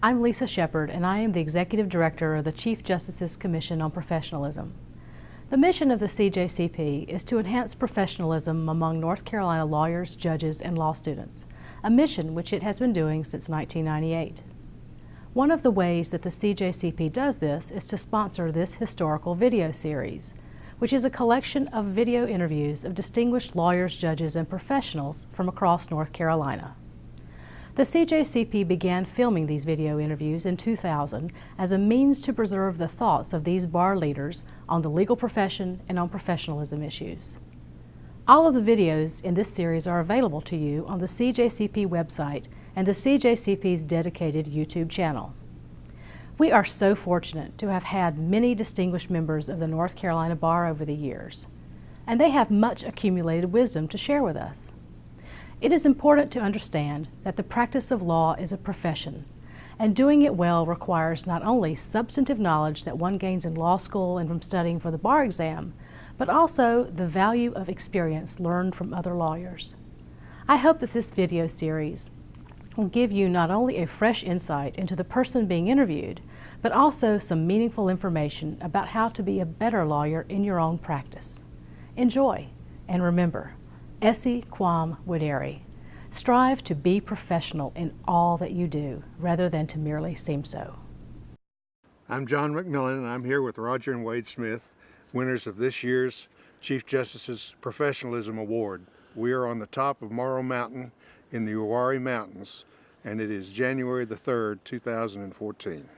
I'm Lisa Shepard, and I am the Executive Director of the Chief Justice's Commission on Professionalism. The mission of the CJCP is to enhance professionalism among North Carolina lawyers, judges, and law students, a mission which it has been doing since 1998. One of the ways that the CJCP does this is to sponsor this historical video series, which is a collection of video interviews of distinguished lawyers, judges, and professionals from across North Carolina. The CJCP began filming these video interviews in 2000 as a means to preserve the thoughts of these bar leaders on the legal profession and on professionalism issues. All of the videos in this series are available to you on the CJCP website and the CJCP's dedicated YouTube channel. We are so fortunate to have had many distinguished members of the North Carolina Bar over the years, and they have much accumulated wisdom to share with us. It is important to understand that the practice of law is a profession, and doing it well requires not only substantive knowledge that one gains in law school and from studying for the bar exam, but also the value of experience learned from other lawyers. I hope that this video series will give you not only a fresh insight into the person being interviewed, but also some meaningful information about how to be a better lawyer in your own practice. Enjoy, and remember, Esse quam videri. Strive to be professional in all that you do, rather than to merely seem so. I'm John McMillan, and I'm here with Roger and Wade Smith, winners of this year's Chief Justice's Professionalism Award. We are on the top of Morrow Mountain in the Uwharrie Mountains, and it is January the 3rd, 2014.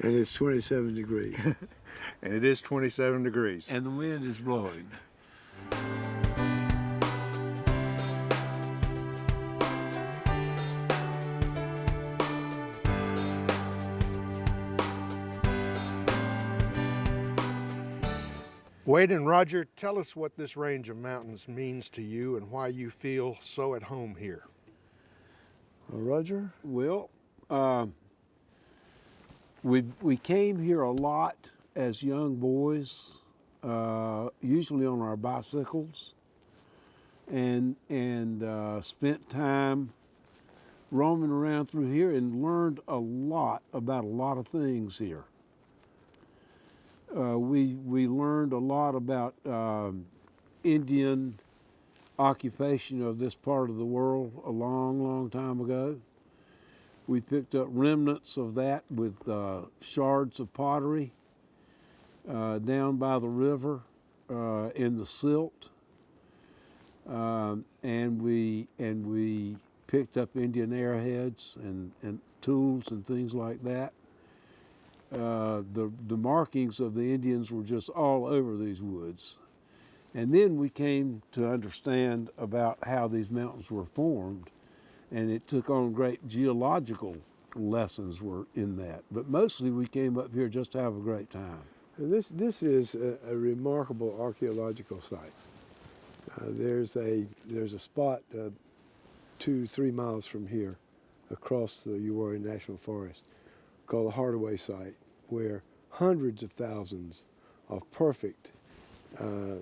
And it's 27 degrees. And it is 27 degrees. And the wind is blowing. Wade and Roger, tell us what this range of mountains means to you and why you feel so at home here. Roger? Well, we came here a lot as young boys, usually on our bicycles, and spent time roaming around through here and learned a lot about a lot of things here. We learned a lot about Indian occupation of this part of the world a long, long time ago. We picked up remnants of that with shards of pottery down by the river in the silt, and we picked up Indian arrowheads and tools and things like that. The markings of the Indians were just all over these woods. And then we came to understand about how these mountains were formed, and it took on great geological lessons were in that. But mostly we came up here just to have a great time. And this is a remarkable archaeological site. There's a spot 2-3 miles from here across the Uwharrie National Forest called the Hardaway site, where hundreds of thousands of perfect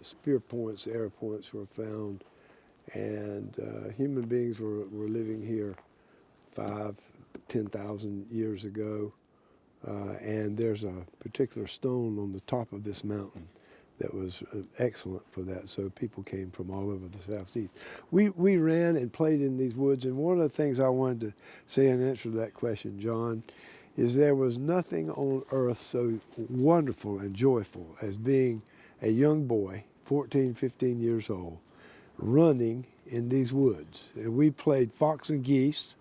spear points, arrow points were found, and human beings were living here 5,000-10,000 years ago. And there's a particular stone on the top of this mountain that was excellent for that, so people came from all over the southeast. We ran and played in these woods, and one of the things I wanted to say in answer to that question, John, is there was nothing on earth so wonderful and joyful as being a young boy, 14, 15 years old, running in these woods. And we played fox and geese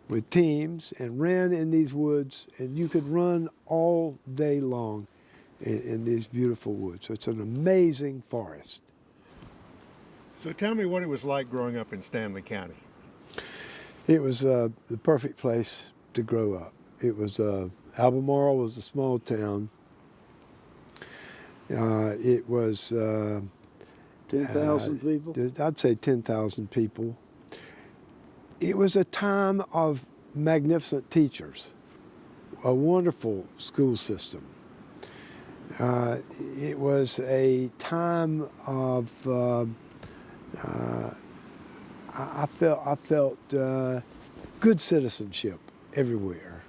with teams and ran in these woods, and you could run all day long in these beautiful woods. So it's an amazing forest. So tell me what it was like growing up in Stanly County. It was the perfect place to grow up. It was, Albemarle was a small town. It was 10,000 people? I'd say 10,000 people. It was a time of magnificent teachers, a wonderful school system. It was a time of, I felt good citizenship everywhere.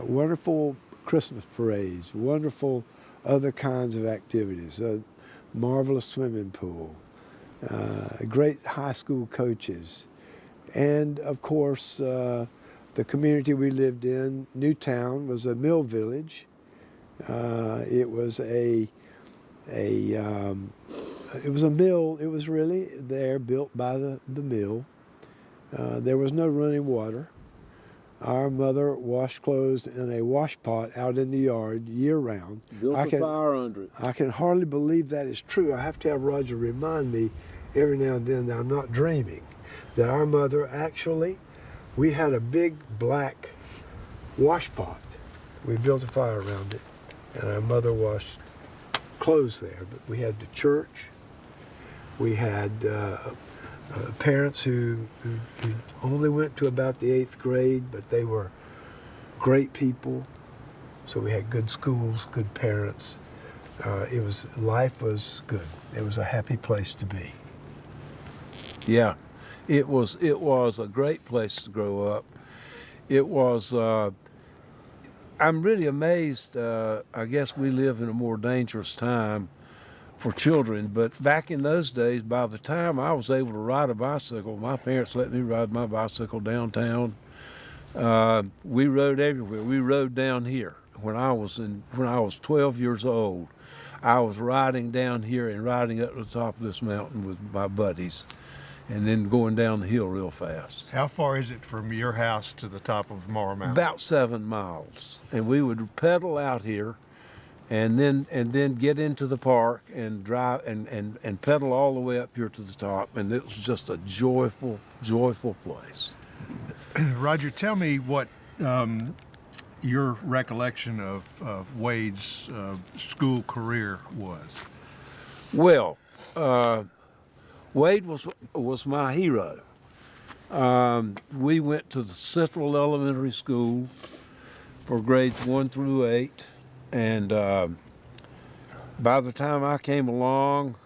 Wonderful Christmas parades, wonderful other kinds of activities, a marvelous swimming pool, great high school coaches, and of course the community we lived in, Newtown, was a mill village. It was a mill. It was really there, built by the mill. There was no running water. Our mother washed clothes in a wash pot out in the yard year round. Built a fire under it. I can hardly believe that is true. I have to have Roger remind me every now and then that I'm not dreaming. That our mother actually, we had a big black wash pot. We built a fire around it, and our mother washed clothes there. But we had the church. We had parents who only went to about the 8th grade, but they were great people. So we had good schools, good parents. Life was good. It was a happy place to be. Yeah, it was a great place to grow up. It was. I'm really amazed. I guess we live in a more dangerous time for children, but back in those days, by the time I was able to ride a bicycle, my parents let me ride my bicycle downtown. We rode everywhere. We rode down here. When I was 12 years old, I was riding down here and riding up to the top of this mountain with my buddies, and then going down the hill real fast. How far is it from your house to the top of Morrow Mountain? About 7 miles, and we would pedal out here, and then get into the park and drive and pedal all the way up here to the top, and it was just a joyful place. Roger, tell me what your recollection of Wade's school career was. Well, Wade was my hero. We went to the Central Elementary School for grades 1 through 8, and by the time I came along,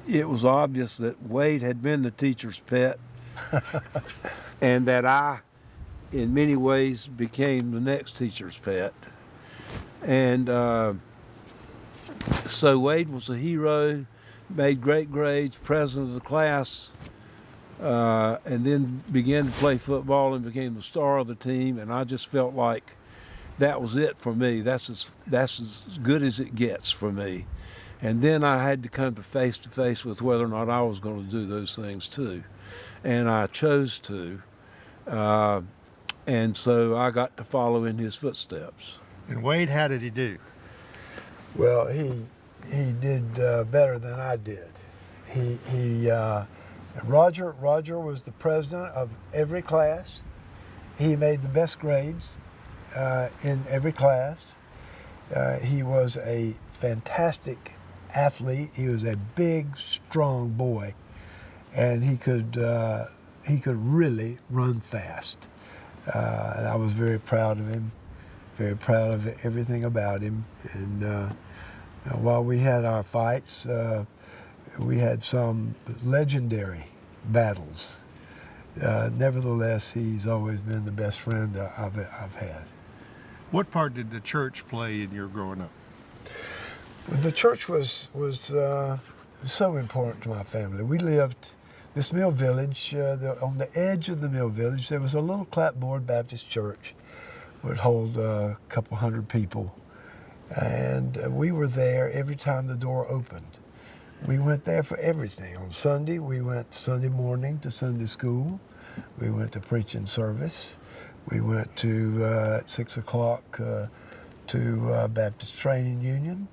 it was obvious that Wade had been the teacher's pet, and that I, in many ways, became the next teacher's pet. And so Wade was a hero, made great grades, president of the class, and then began to play football and became the star of the team. And I just felt like that was it for me. That's as good as it gets for me. And then I had to come to face with whether or not I was going to do those things too. And I chose to. And so I got to follow in his footsteps. And Wade, how did he do? Well, he did better than I did. Roger was the president of every class. He made the best grades in every class. He was a fantastic athlete. He was a big, strong boy, and he could really run fast. And I was very proud of him, very proud of everything about him. And while we had our fights, we had some legendary battles. Nevertheless, he's always been the best friend I've had. What part did the church play in your growing up? The church was so important to my family. We lived this mill village. On the edge of the mill village, there was a little clapboard Baptist church. Would hold a couple hundred people, and we were there every time the door opened. We went there for everything. On Sunday, we went Sunday morning to Sunday school. We went to preaching service. We went to at 6 o'clock to Baptist Training Union.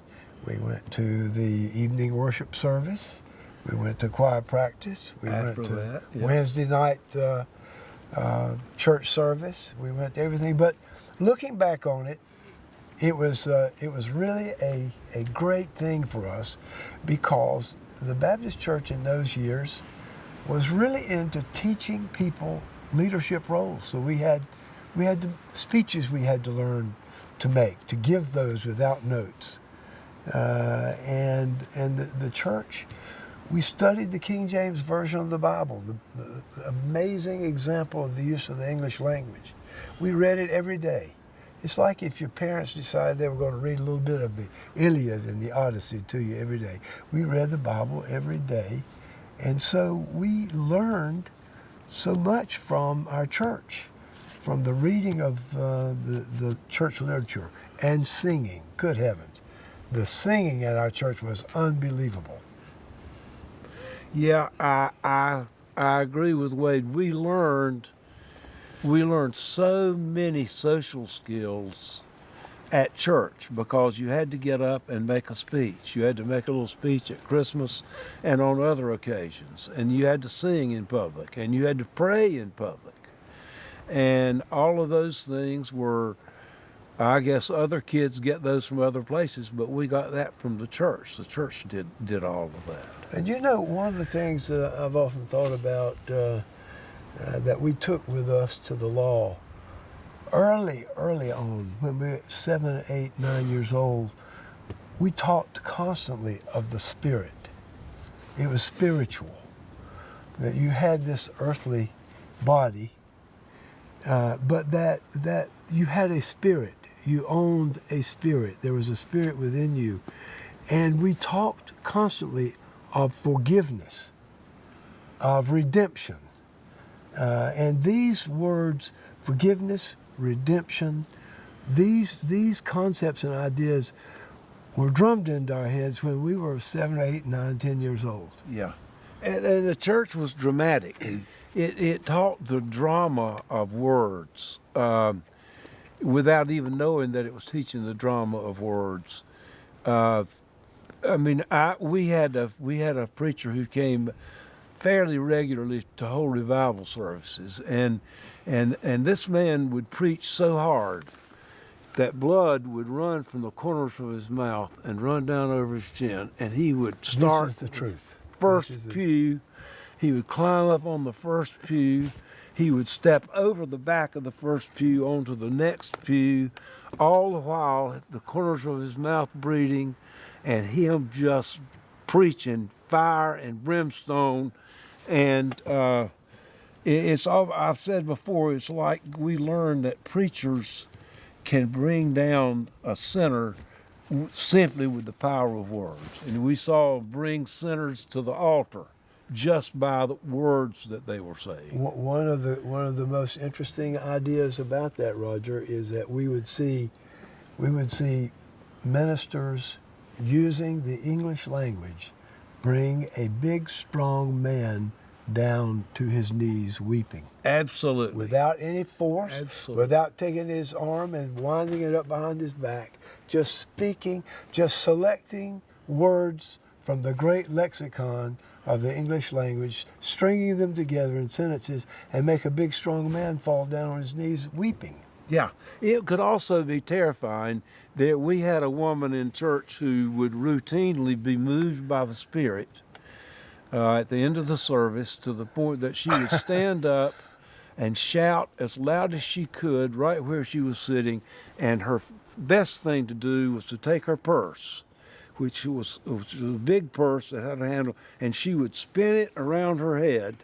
We went to the evening worship service. We went to choir practice. We went to Wednesday night church service. We went to everything. But looking back on it, it was really a great thing for us, because the Baptist church in those years was really into teaching people leadership roles. So we had the speeches we had to learn to make, to give those without notes. And the church We studied the King James Version of the Bible, the amazing example of the use of the English language. We read it every day. It's like if your parents decided they were going to read a little bit of the Iliad and the Odyssey to you every day. We read the Bible every day, and so we learned so much from our church, from the reading of the church literature and singing. Good heavens, the singing at our church was unbelievable. Yeah, I agree with Wade. We learned so many social skills at church because you had to get up and make a speech. You had to make a little speech at Christmas and on other occasions. And you had to sing in public and you had to pray in public. And all of those things were, I guess other kids get those from other places, but we got that from the church. The church did all of that. And you know, one of the things that I've often thought about that we took with us to the law early on, when we were 7, 8, 9 years old, we talked constantly of the Spirit. It was spiritual, that you had this earthly body, but that you had a spirit. You owned a spirit. There was a spirit within you. And we talked constantly of forgiveness, of redemption. And these words, forgiveness, redemption, these concepts and ideas were drummed into our heads when we were 7, 8, 9, 10 years old. Yeah. And the church was dramatic. It taught the drama of words without even knowing that it was teaching the drama of words. We had a preacher who came fairly regularly to hold revival services, and this man would preach so hard that blood would run from the corners of his mouth and run down over his chin, and he would start This is the truth. first pew. He would climb up on the first pew. He would step over the back of the first pew onto the next pew, all the while the corners of his mouth bleeding, and him just preaching fire and brimstone. And it's all I've said before. It's like we learned that preachers can bring down a sinner simply with the power of words, and we saw him bring sinners to the altar just by the words that they were saying. One of the most interesting ideas about that, Roger, is that we would see ministers using the English language bring a big, strong man down to his knees weeping. Absolutely. Without any force, Absolutely. without taking his arm and winding it up behind his back, just speaking, just selecting words from the great lexicon of the English language, stringing them together in sentences, and make a big, strong man fall down on his knees weeping. Yeah, it could also be terrifying that we had a woman in church who would routinely be moved by the Spirit at the end of the service to the point that she would stand up and shout as loud as she could right where she was sitting, and her best thing to do was to take her purse, which was a big purse that had a handle, and she would spin it around her head.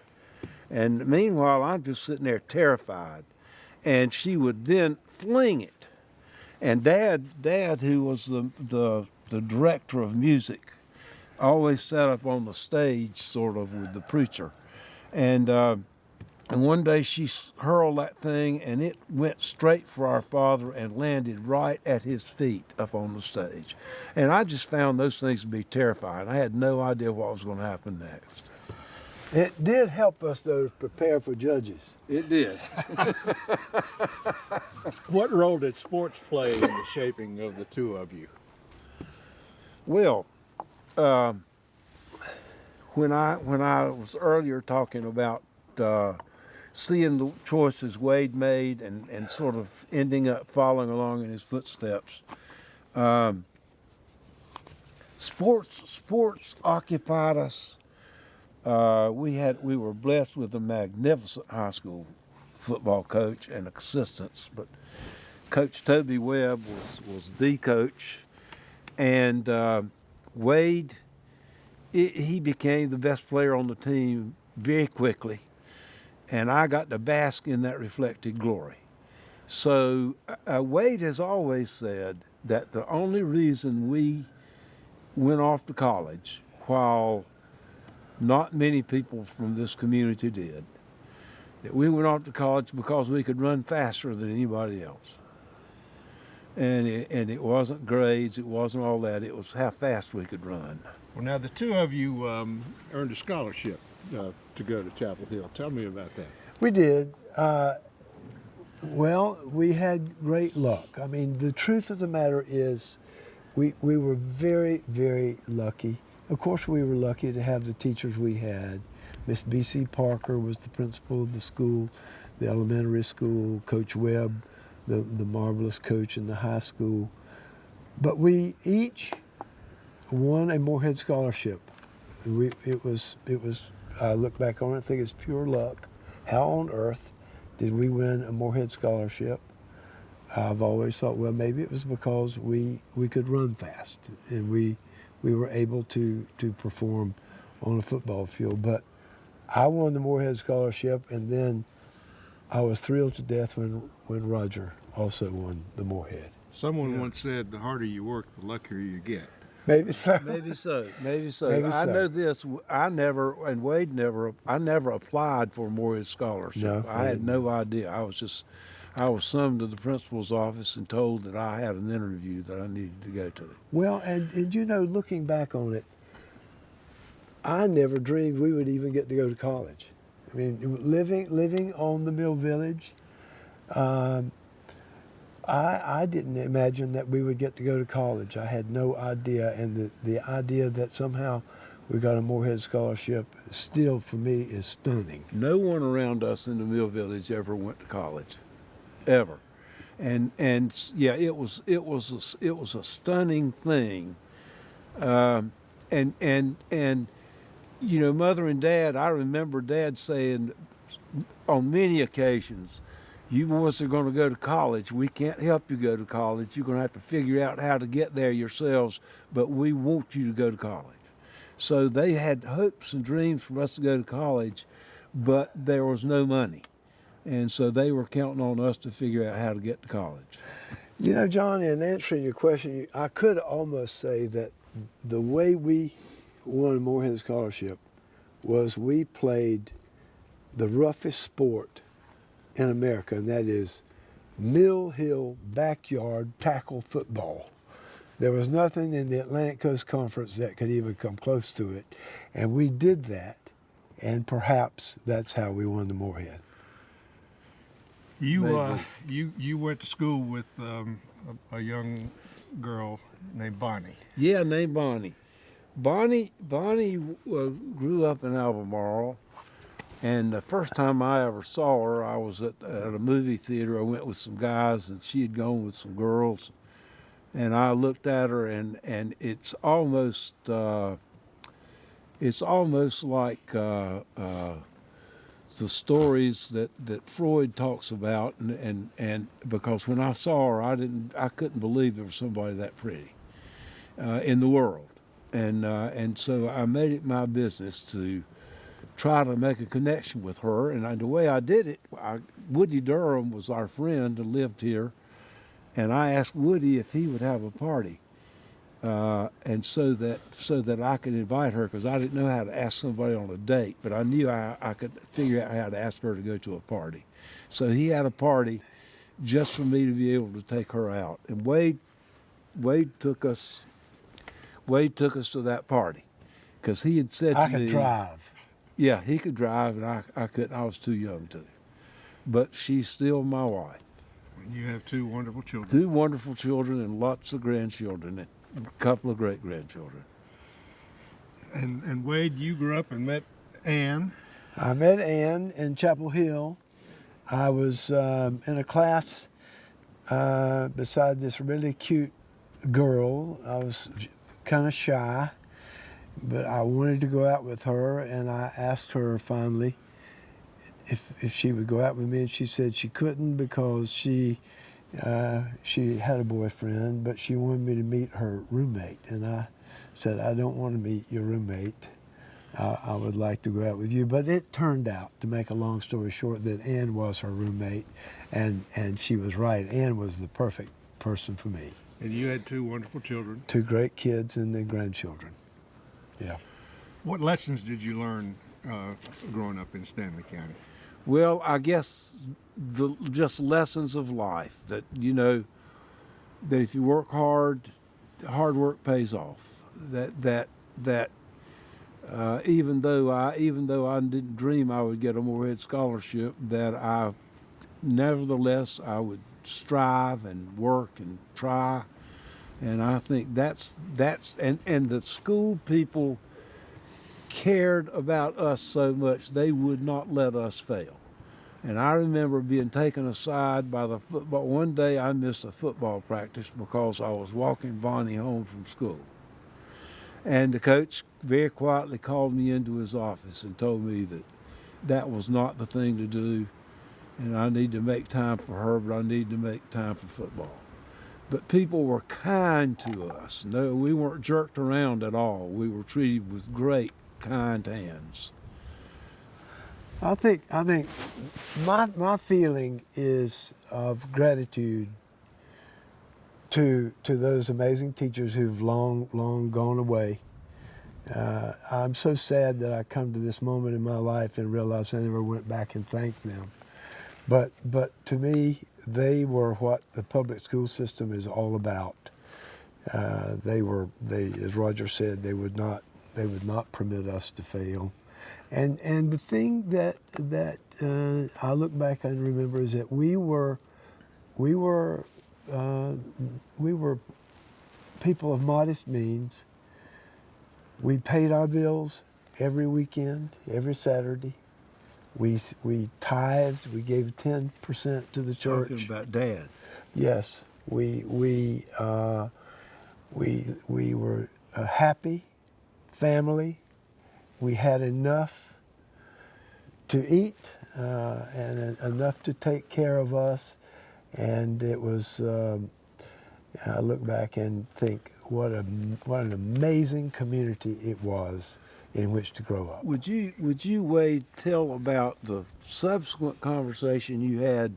And meanwhile, I'm just sitting there terrified. And she would then fling it. And Dad, who was the director of music, always sat up on the stage sort of with the preacher. And one day she hurled that thing, and it went straight for our father and landed right at his feet up on the stage. And I just found those things to be terrifying. I had no idea what was going to happen next. It did help us, though, to prepare for judges. It did. What role did sports play in the shaping of the two of you? Well, when I was earlier talking about seeing the choices Wade made and sort of ending up following along in his footsteps, sports occupied us. We were blessed with a magnificent high school football coach and assistants, but Coach Toby Webb was the coach, and Wade he became the best player on the team very quickly, and I got to bask in that reflected glory. So Wade has always said that the only reason we went off to college, while not many people from this community did, that we went off to college because we could run faster than anybody else. And it wasn't grades, it wasn't all that, it was how fast we could run. Well, now the two of you earned a scholarship to go to Chapel Hill. Tell me about that. We did. Well, we had great luck. I mean, the truth of the matter is we were very, very lucky. Of course, we were lucky to have the teachers we had. Miss B.C. Parker was the principal of the school, the elementary school, Coach Webb, the marvelous coach in the high school. But we each won a Morehead scholarship. It was. I look back on it and think it's pure luck. How on earth did we win a Morehead scholarship? I've always thought, well, maybe it was because we could run fast and we were able to perform on a football field. But I won the Morehead scholarship, and then I was thrilled to death when Roger also won the Morehead. Someone once said, the harder you work, the luckier you get. Maybe so. Maybe so. Maybe so. Maybe I so. know this. I never, and Wade never. I never applied for a Morehead scholarship. No, I had no idea. I was summoned to the principal's office and told that I had an interview that I needed to go to. Well, and you know, looking back on it, I never dreamed we would even get to go to college. I mean, living on the Mill Village, I didn't imagine that we would get to go to college. I had no idea, and the idea that somehow we got a Morehead scholarship still, for me, is stunning. No one around us in the Mill Village ever went to college, ever, and yeah, it was a stunning thing, and you know, Mother and Dad. I remember Dad saying on many occasions, "You boys are going to go to college. We can't help you go to college. You're going to have to figure out how to get there yourselves, but we want you to go to college." So they had hopes and dreams for us to go to college, but there was no money. And so they were counting on us to figure out how to get to college. You know, John, in answering your question, I could almost say that the way we won a Morehead scholarship was we played the roughest sport in America, and that is Mill Hill backyard tackle football. There was nothing in the Atlantic Coast Conference that could even come close to it, and we did that, and perhaps that's how we won the Morehead. You went to school with a young girl named Bonnie. Yeah, named Bonnie. Bonnie grew up in Albemarle, and the first time I ever saw her, I was at a movie theater. I went with some guys, and she had gone with some girls, and I looked at her, and it's almost like the stories that Freud talks about, and because when I saw her, I couldn't believe there was somebody that pretty in the world, and so I made it my business to try to make a connection with her, and the way I did it, Woody Durham was our friend and lived here, and I asked Woody if he would have a party, and so that I could invite her, because I didn't know how to ask somebody on a date, but I knew I could figure out how to ask her to go to a party. So he had a party just for me to be able to take her out, and Wade took us to that party, because he had said to me, I could drive. Yeah, he could drive, and I couldn't. I was too young to. But she's still my wife. You have two wonderful children. Two wonderful children and lots of grandchildren, and a couple of great-grandchildren. And Wade, you grew up and met Ann. I met Ann in Chapel Hill. I was in a class beside this really cute girl. I was kind of shy, but I wanted to go out with her, and I asked her finally if she would go out with me, and she said she couldn't because she had a boyfriend, but she wanted me to meet her roommate, and said, I don't want to meet your roommate. I would like to go out with you. But it turned out, to make a long story short, that Ann was her roommate, and she was right. Ann was the perfect person for me. And you had two wonderful children. 2 great kids and then grandchildren. Yeah. What lessons did you learn growing up in Stanley County? Well, I guess just lessons of life that, you know, that if you work hard, hard work pays off. Even though I didn't dream I would get a Morehead scholarship, that I nevertheless I would strive and work and try, and I think that's and the school people cared about us so much they would not let us fail. And I remember being taken aside by the football. One day I missed a football practice because I was walking Bonnie home from school. And the coach very quietly called me into his office and told me that that was not the thing to do, and I need to make time for her, but I need to make time for football. But people were kind to us. No, we weren't jerked around at all. We were treated with great, kind hands. I think my feeling is of gratitude to those amazing teachers who've long gone away. I'm so sad that I come to this moment in my life and realize I never went back and thanked them. But to me, they were what the public school system is all about. They, as Roger said, they would not permit us to fail. And the thing that I look back and remember is that we were people of modest means. We paid our bills every weekend, every Saturday. We tithed. We gave 10% to the church. Talking about Dad. Yes, we were a happy family. We had enough to eat and enough to take care of us, and it was. I look back and think what an amazing community it was in which to grow up. Would you, Wade, tell about the subsequent conversation you had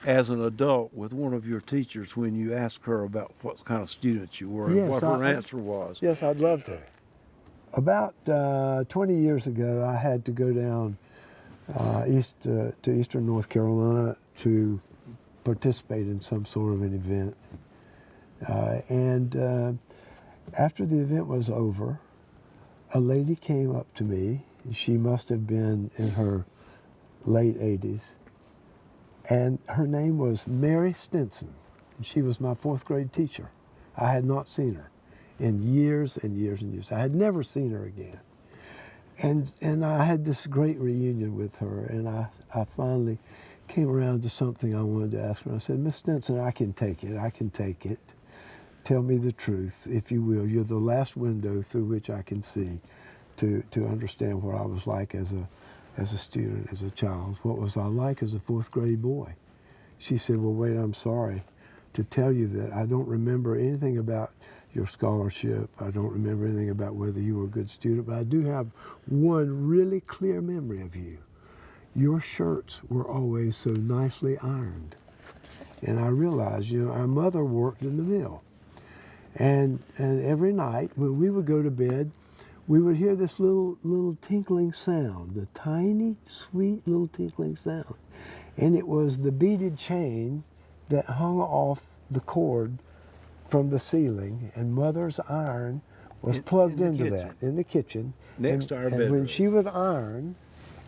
as an adult with one of your teachers when you asked her about what kind of student you were and what her answer was? Yes, I'd love to. About 20 years ago, I had to go down to eastern North Carolina to participate in some sort of an event. And after the event was over, a lady came up to me. She must have been in her late 80s. And her name was Mary Stinson. She was my 4th grade teacher. I had not seen her in years and years and years. I had never seen her again. And I had this great reunion with her, and I finally came around to something I wanted to ask her. I said, Miss Stinson, I can take it. Tell me the truth, if you will. You're the last window through which I can see to understand what I was like as a student, as a child. What was I like as a 4th grade boy? She said, well, Wade, I'm sorry to tell you that I don't remember anything about your scholarship. I don't remember anything about whether you were a good student, but I do have one really clear memory of you. Your shirts were always so nicely ironed. And I realized, our mother worked in the mill. And every night when we would go to bed, we would hear this little tinkling sound, the tiny, sweet little tinkling sound. And it was the beaded chain that hung off the cord from the ceiling, and Mother's iron was plugged into that in the kitchen. Next to our bedroom. And when she would iron,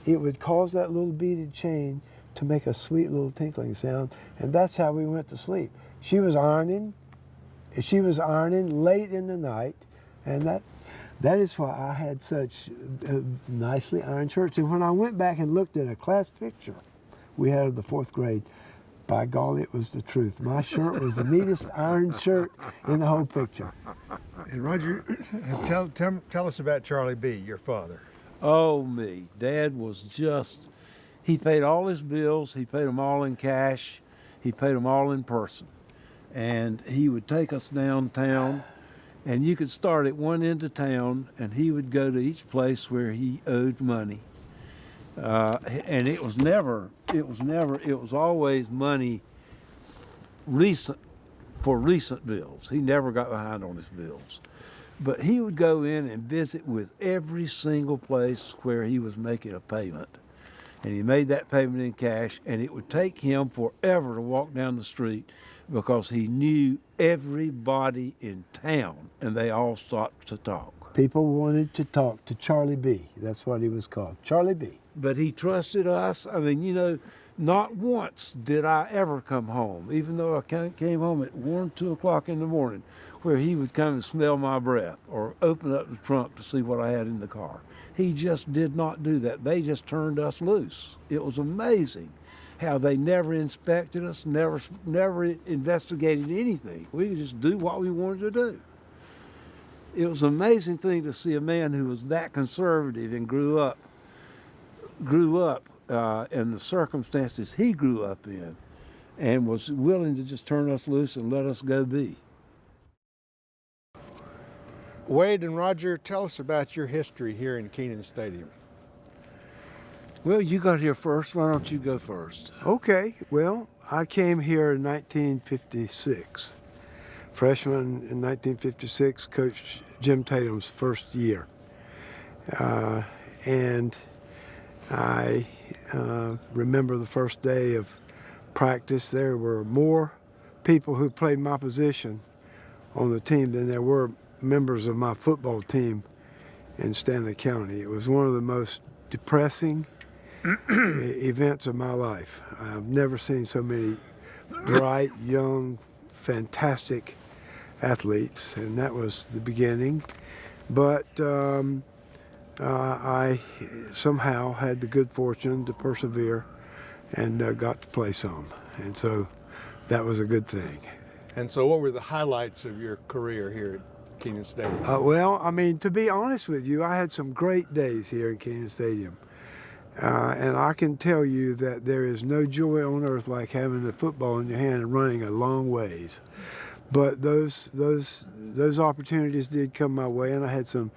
it would cause that little beaded chain to make a sweet little tinkling sound, and that's how we went to sleep. She was ironing late in the night, and that is why I had such nicely ironed shirts. And when I went back and looked at a class picture we had of the 4th grade, by golly, it was the truth. My shirt was the neatest ironed shirt in the whole picture. And Roger, tell us about Charlie B., your father. Oh, me. Dad was he paid all his bills. He paid them all in cash. He paid them all in person. And he would take us downtown And you could start at one end of town, and he would go to each place where he owed money. And it was always money for recent bills. He never got behind on his bills. But he would go in and visit with every single place where he was making a payment. And he made that payment in cash, and it would take him forever to walk down the street because he knew everybody in town, and they all stopped to talk. People wanted to talk to Charlie B. That's what he was called, Charlie B. But he trusted us. I mean, you know, not once did I ever come home, even though I came home at 1, 2 o'clock in the morning, where he would come and smell my breath or open up the trunk to see what I had in the car. He just did not do that. They just turned us loose. It was amazing how they never inspected us, never investigated anything. We could just do what we wanted to do. It was an amazing thing to see a man who was that conservative and grew up in the circumstances he grew up in, and was willing to just turn us loose and let us go be. Wade and Roger, tell us about your history here in Kenan Stadium. Well, you got here first. Why don't you go first? Okay, well, I came here in 1956. Freshman in 1956, Coach Jim Tatum's first year. And I remember the first day of practice. There were more people who played my position on the team than there were members of my football team in Stanly County. It was one of the most depressing events of my life. I've never seen so many bright, young, fantastic athletes, and that was the beginning. But I somehow had the good fortune to persevere and got to play some, and so that was a good thing. And so what were the highlights of your career here at Kenan Stadium? Well, I mean, to be honest with you, I had some great days here in Kenan Stadium. And I can tell you that there is no joy on earth like having the football in your hand and running a long ways. But those opportunities did come my way, and I had some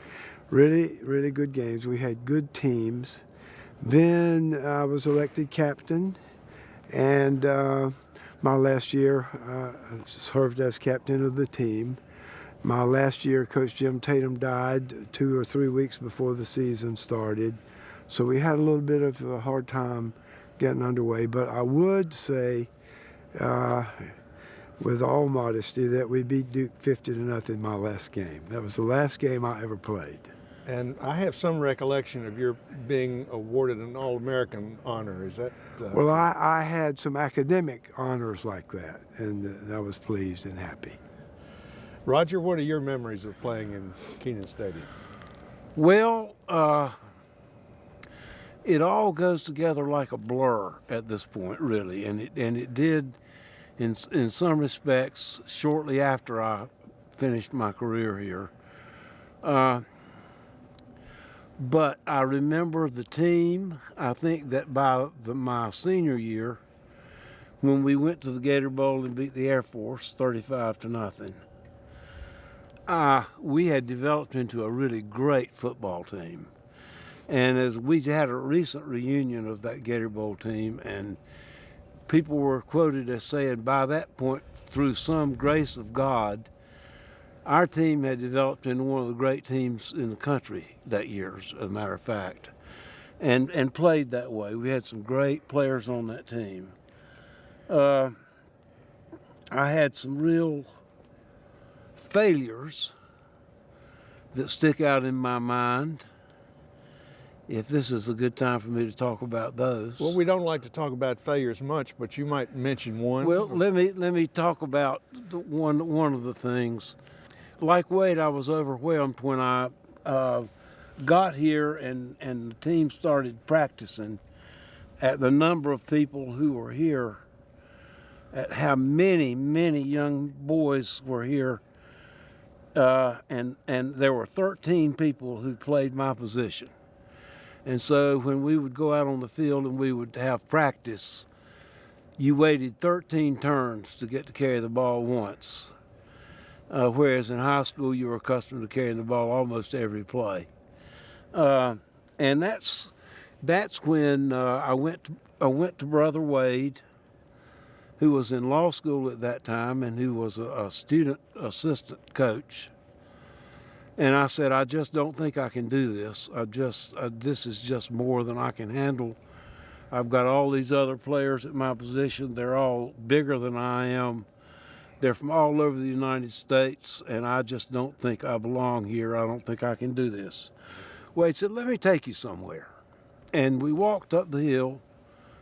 really, really good games. We had good teams. Then I was elected captain, and my last year served as captain of the team. My last year, Coach Jim Tatum died 2 or 3 weeks before the season started. So we had a little bit of a hard time getting underway, but I would say, with all modesty, that we beat Duke 50-0 my last game. That was the last game I ever played. And I have some recollection of your being awarded an All-American honor. Is that? Well, I had some academic honors like that, and I was pleased and happy. Roger, what are your memories of playing in Kenan Stadium? Well, it all goes together like a blur at this point, really, and it did, in some respects, shortly after I finished my career here. But I remember the team. I think that by my senior year, when we went to the Gator Bowl and beat the Air Force 35-0, we had developed into a really great football team. And as we had a recent reunion of that Gator Bowl team, and people were quoted as saying, by that point, through some grace of God, our team had developed into one of the great teams in the country that year, as a matter of fact, and played that way. We had some great players on that team. I had some real failures that stick out in my mind. If this is a good time for me to talk about those. Well, we don't like to talk about failures much, but you might mention one. Well, let me talk about one of the things. Like Wade, I was overwhelmed when I got here and the team started practicing, at the number of people who were here, at how many young boys were here, and there were 13 people who played my position. And so when we would go out on the field and we would have practice, you waited 13 turns to get to carry the ball once. whereas in high school you were accustomed to carrying the ball almost every play. And that's when I went to Brother Wade, who was in law school at that time and who was a student assistant coach. And I said, I just don't think I can do this. This is just more than I can handle. I've got all these other players at my position. They're all bigger than I am. They're from all over the United States, and I just don't think I belong here. I don't think I can do this. Wade said, let me take you somewhere. And we walked up the hill,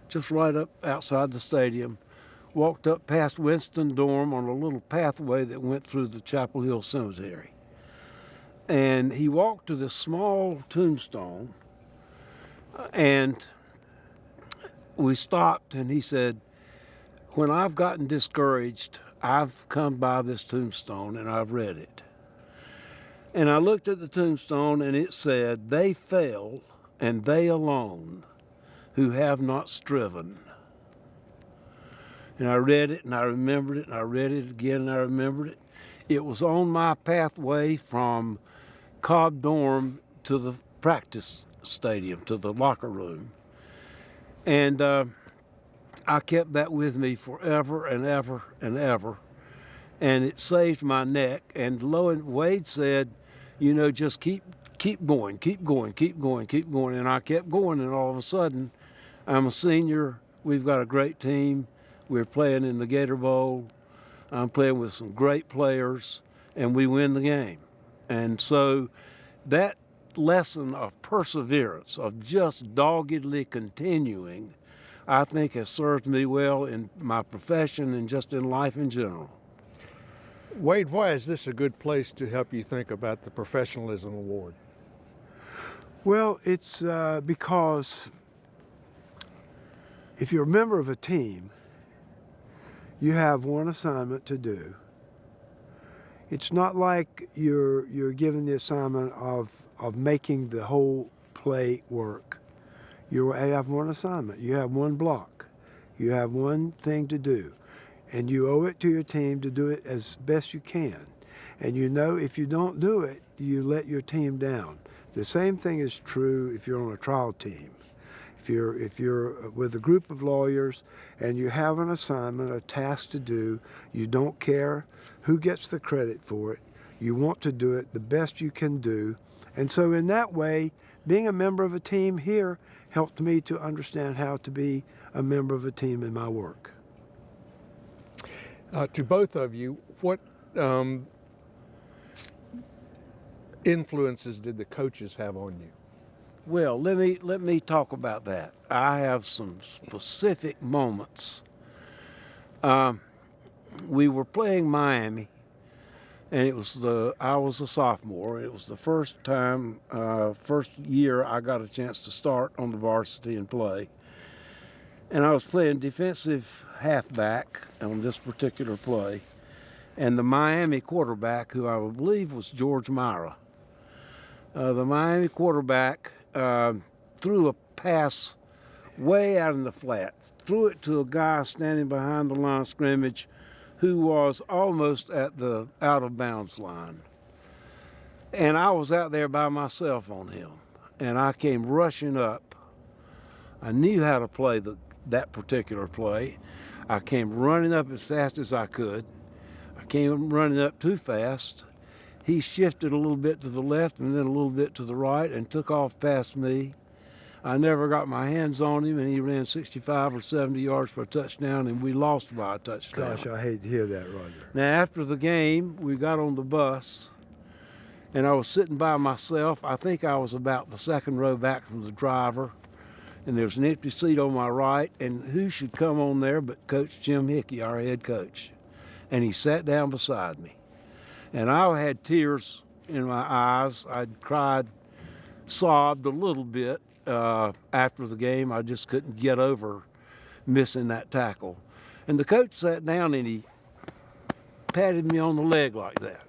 just right up outside the stadium, walked up past Winston Dorm on a little pathway that went through the Chapel Hill Cemetery. And he walked to this small tombstone, and we stopped, and he said, when I've gotten discouraged, I've come by this tombstone and I've read it. And I looked at the tombstone, and it said, they fail, and they alone who have not striven. And I read it, and I remembered it, and I read it again, and I remembered it. It was on my pathway from Cobb Dorm to the practice stadium, to the locker room. And I kept that with me forever and ever and ever. And it saved my neck. And Wade said, you know, just keep going, keep going, keep going, keep going. And I kept going, and all of a sudden, I'm a senior. We've got a great team. We're playing in the Gator Bowl. I'm playing with some great players, and we win the game. And so that lesson of perseverance, of just doggedly continuing, I think has served me well in my profession and just in life in general. Wade, why is this a good place to help you think about the Professionalism Award? Well, it's because if you're a member of a team, you have one assignment to do. It's not like you're given the assignment of making the whole play work. You have one assignment. You have one block. You have one thing to do. And you owe it to your team to do it as best you can. And you know if you don't do it, you let your team down. The same thing is true if you're on a trial team. If you're with a group of lawyers and you have an assignment, a task to do, you don't care who gets the credit for it. You want to do it the best you can do. And so in that way, being a member of a team here helped me to understand how to be a member of a team in my work. To both of you, what influences did the coaches have on you? Well, let me talk about that. I have some specific moments. We were playing Miami, and I was a sophomore. It was the first year I got a chance to start on the varsity and play. And I was playing defensive halfback on this particular play, and the Miami quarterback, who I believe was George Myra, the Miami quarterback threw a pass way out in the flat, threw it to a guy standing behind the line of scrimmage who was almost at the out-of-bounds line. And I was out there by myself on him, and I came rushing up. I knew how to play that particular play. I came running up as fast as I could. I came running up too fast. He shifted a little bit to the left and then a little bit to the right and took off past me. I never got my hands on him, and he ran 65 or 70 yards for a touchdown, and we lost by a touchdown. Gosh, I hate to hear that, Roger. Now, after the game, we got on the bus, and I was sitting by myself. I think I was about the second row back from the driver, and there was an empty seat on my right, and who should come on there but Coach Jim Hickey, our head coach. And he sat down beside me. And I had tears in my eyes. I'd cried, sobbed a little bit after the game. I just couldn't get over missing that tackle. And the coach sat down and he patted me on the leg like that.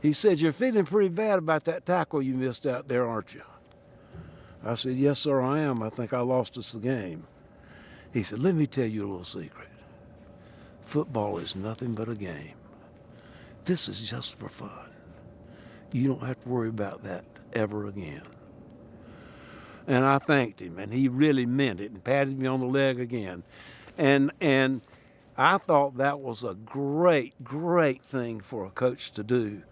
He said, "You're feeling pretty bad about that tackle you missed out there, aren't you?" I said, "Yes, sir, I am. I think I lost us the game." He said, "Let me tell you a little secret. Football is nothing but a game. this is just for fun. You don't have to worry about that ever again. And I thanked him, and he really meant it, and patted me on the leg again. And I thought that was a great, great thing for a coach to do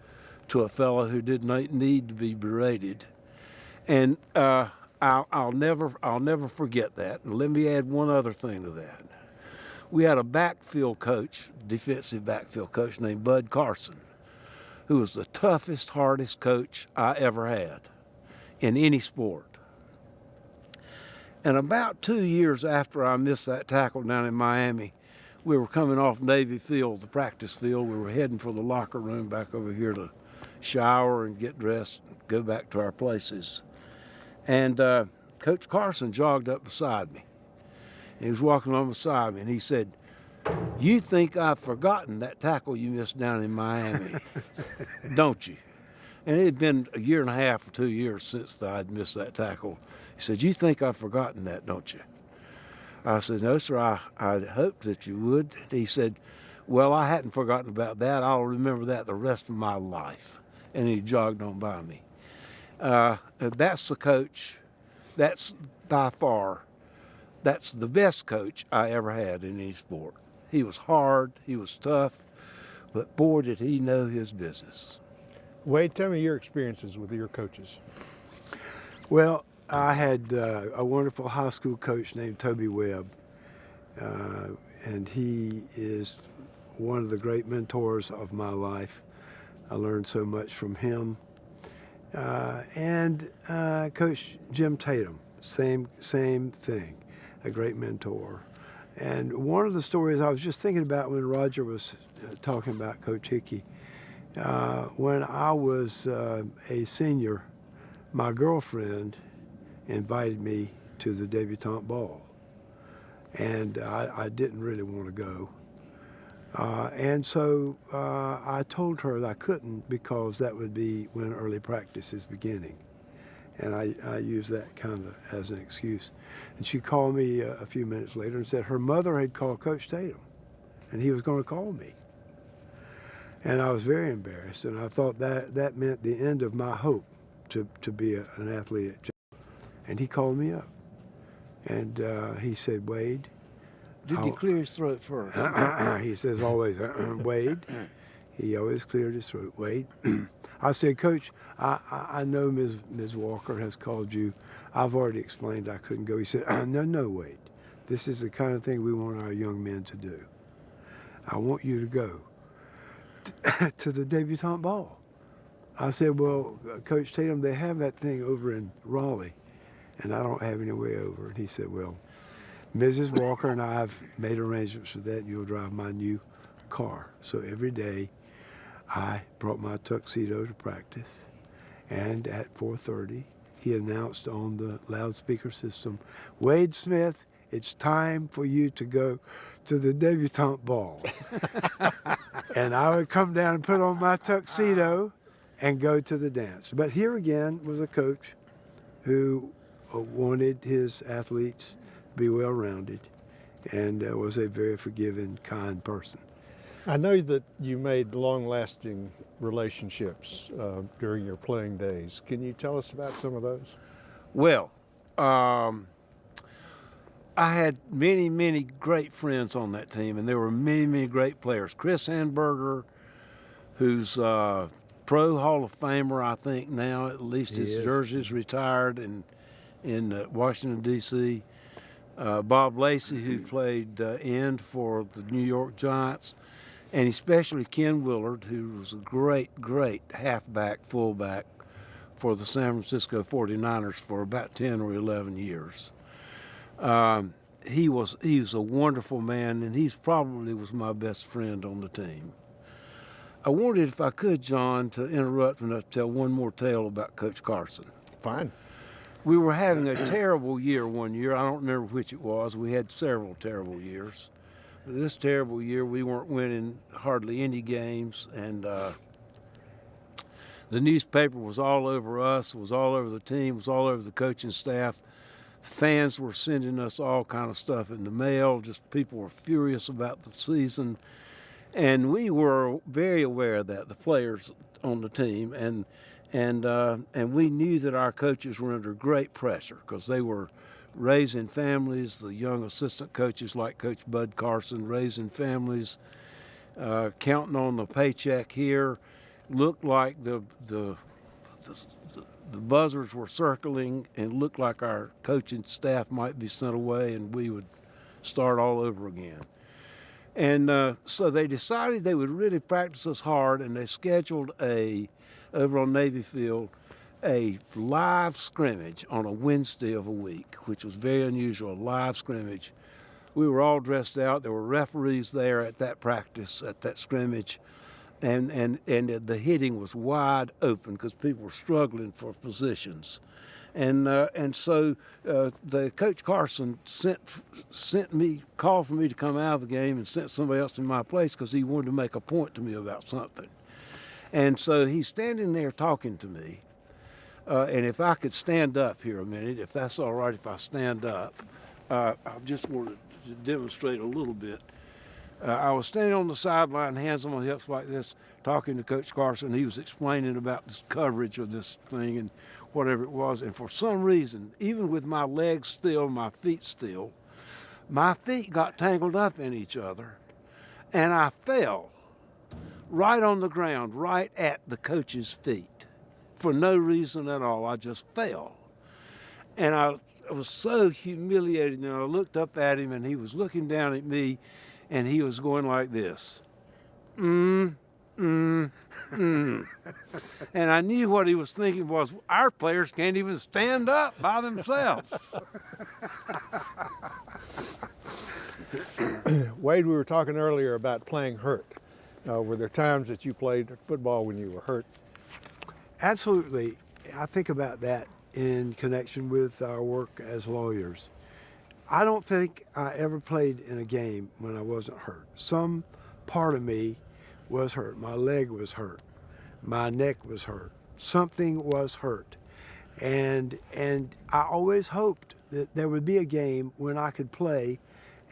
to a fellow who did not need to be berated. And I'll never forget that. And let me add one other thing to that. We had a backfield coach, defensive backfield coach named Bud Carson, who was the toughest, hardest coach I ever had in any sport. And about 2 years after I missed that tackle down in Miami, we were coming off Navy Field, the practice field. We were heading for the locker room back over here to shower and get dressed and go back to our places. And Coach Carson jogged up beside me. He was walking along beside me, and he said, "You think I've forgotten that tackle you missed down in Miami, don't you?" And it had been a year and a half or 2 years since I'd missed that tackle. He said, "You think I've forgotten that, don't you?" I said, "No, sir, I hoped that you would." He said, "Well, I hadn't forgotten about that. I'll remember that the rest of my life." And he jogged on by me. That's the coach. That's by far, that's the best coach I ever had in any sport. He was hard, he was tough, but boy, did he know his business. Wade, tell me your experiences with your coaches. Well, I had a wonderful high school coach named Toby Webb, and he is one of the great mentors of my life. I learned so much from him. And Coach Jim Tatum, same thing, a great mentor. And one of the stories I was just thinking about when Roger was talking about Coach Hickey, when I was a senior, my girlfriend invited me to the debutante ball, and I didn't really want to go. And so I told her that I couldn't because that would be when early practice is beginning. And I used that kind of as an excuse. And she called me a few minutes later and said her mother had called Coach Tatum and he was going to call me. And I was very embarrassed, and I thought that meant the end of my hope to be an athlete at Jackson. And he called me up and he said, "Wade." Did he clear his throat first? He says always, "Wade." He always cleared his throat. "Wade." I said, "Coach, I know Ms. Walker has called you. I've already explained I couldn't go." He said, No, Wade. This is the kind of thing we want our young men to do. I want you to go to the debutante ball. I said, "Well, Coach Tatum, they have that thing over in Raleigh, and I don't have any way over." And he said, "Well, Mrs. Walker and I have made arrangements for that. You'll drive my new car." So every day I brought my tuxedo to practice, and at 4:30 he announced on the loudspeaker system, "Wade Smith, it's time for you to go to the debutante ball." And I would come down and put on my tuxedo and go to the dance. But here again was a coach who wanted his athletes to be well-rounded and was a very forgiving, kind person. I know that you made long-lasting relationships during your playing days. Can you tell us about some of those? Well, I had many, many great friends on that team, and there were many, many great players. Chris Handberger, who's Pro Hall of Famer, I think now, at least his jersey's retired in Washington, D.C. Bob Lacey, who played end for the New York Giants, and especially Ken Willard, who was a great, great halfback, fullback for the San Francisco 49ers for about 10 or 11 years. He was a wonderful man, and he probably was my best friend on the team. I wanted, if I could, John, to interrupt and tell one more tale about Coach Carson. Fine. We were having a terrible year one year. I don't remember which it was. We had several terrible years. But this terrible year, we weren't winning hardly any games, and the newspaper was all over us, was all over the team, was all over the coaching staff. The fans were sending us all kind of stuff in the mail. Just people were furious about the season. And we were very aware of that, the players on the team, and we knew that our coaches were under great pressure because they were raising families. The young assistant coaches like Coach Bud Carson, raising families, counting on the paycheck here. Looked like the buzzers were circling, and looked like our coaching staff might be sent away, and we would start all over again. And so they decided they would really practice us hard, and they scheduled over on Navy Field, a live scrimmage on a Wednesday of a week, which was very unusual, a live scrimmage. We were all dressed out. There were referees there at that practice, at that scrimmage, and the hitting was wide open because people were struggling for positions. And so the Coach Carson called for me to come out of the game and sent somebody else in my place because he wanted to make a point to me about something. And so he's standing there talking to me. And if I could stand up here a minute, if that's all right if I stand up, I just wanted to demonstrate a little bit. I was standing on the sideline, hands on my hips like this, talking to Coach Carson. He was explaining about this coverage of this thing and whatever it was. And for some reason, even with my legs still, my feet still, my feet got tangled up in each other, and I fell right on the ground, right at the coach's feet, for no reason at all. I just fell. And I was so humiliated, and I looked up at him, and he was looking down at me, and he was going like this. And I knew what he was thinking was, our players can't even stand up by themselves. Wade, we were talking earlier about playing hurt. Were there times that you played football when you were hurt? Absolutely. I think about that in connection with our work as lawyers. I don't think I ever played in a game when I wasn't hurt. Some part of me was hurt. My leg was hurt. My neck was hurt. Something was hurt. And I always hoped that there would be a game when I could play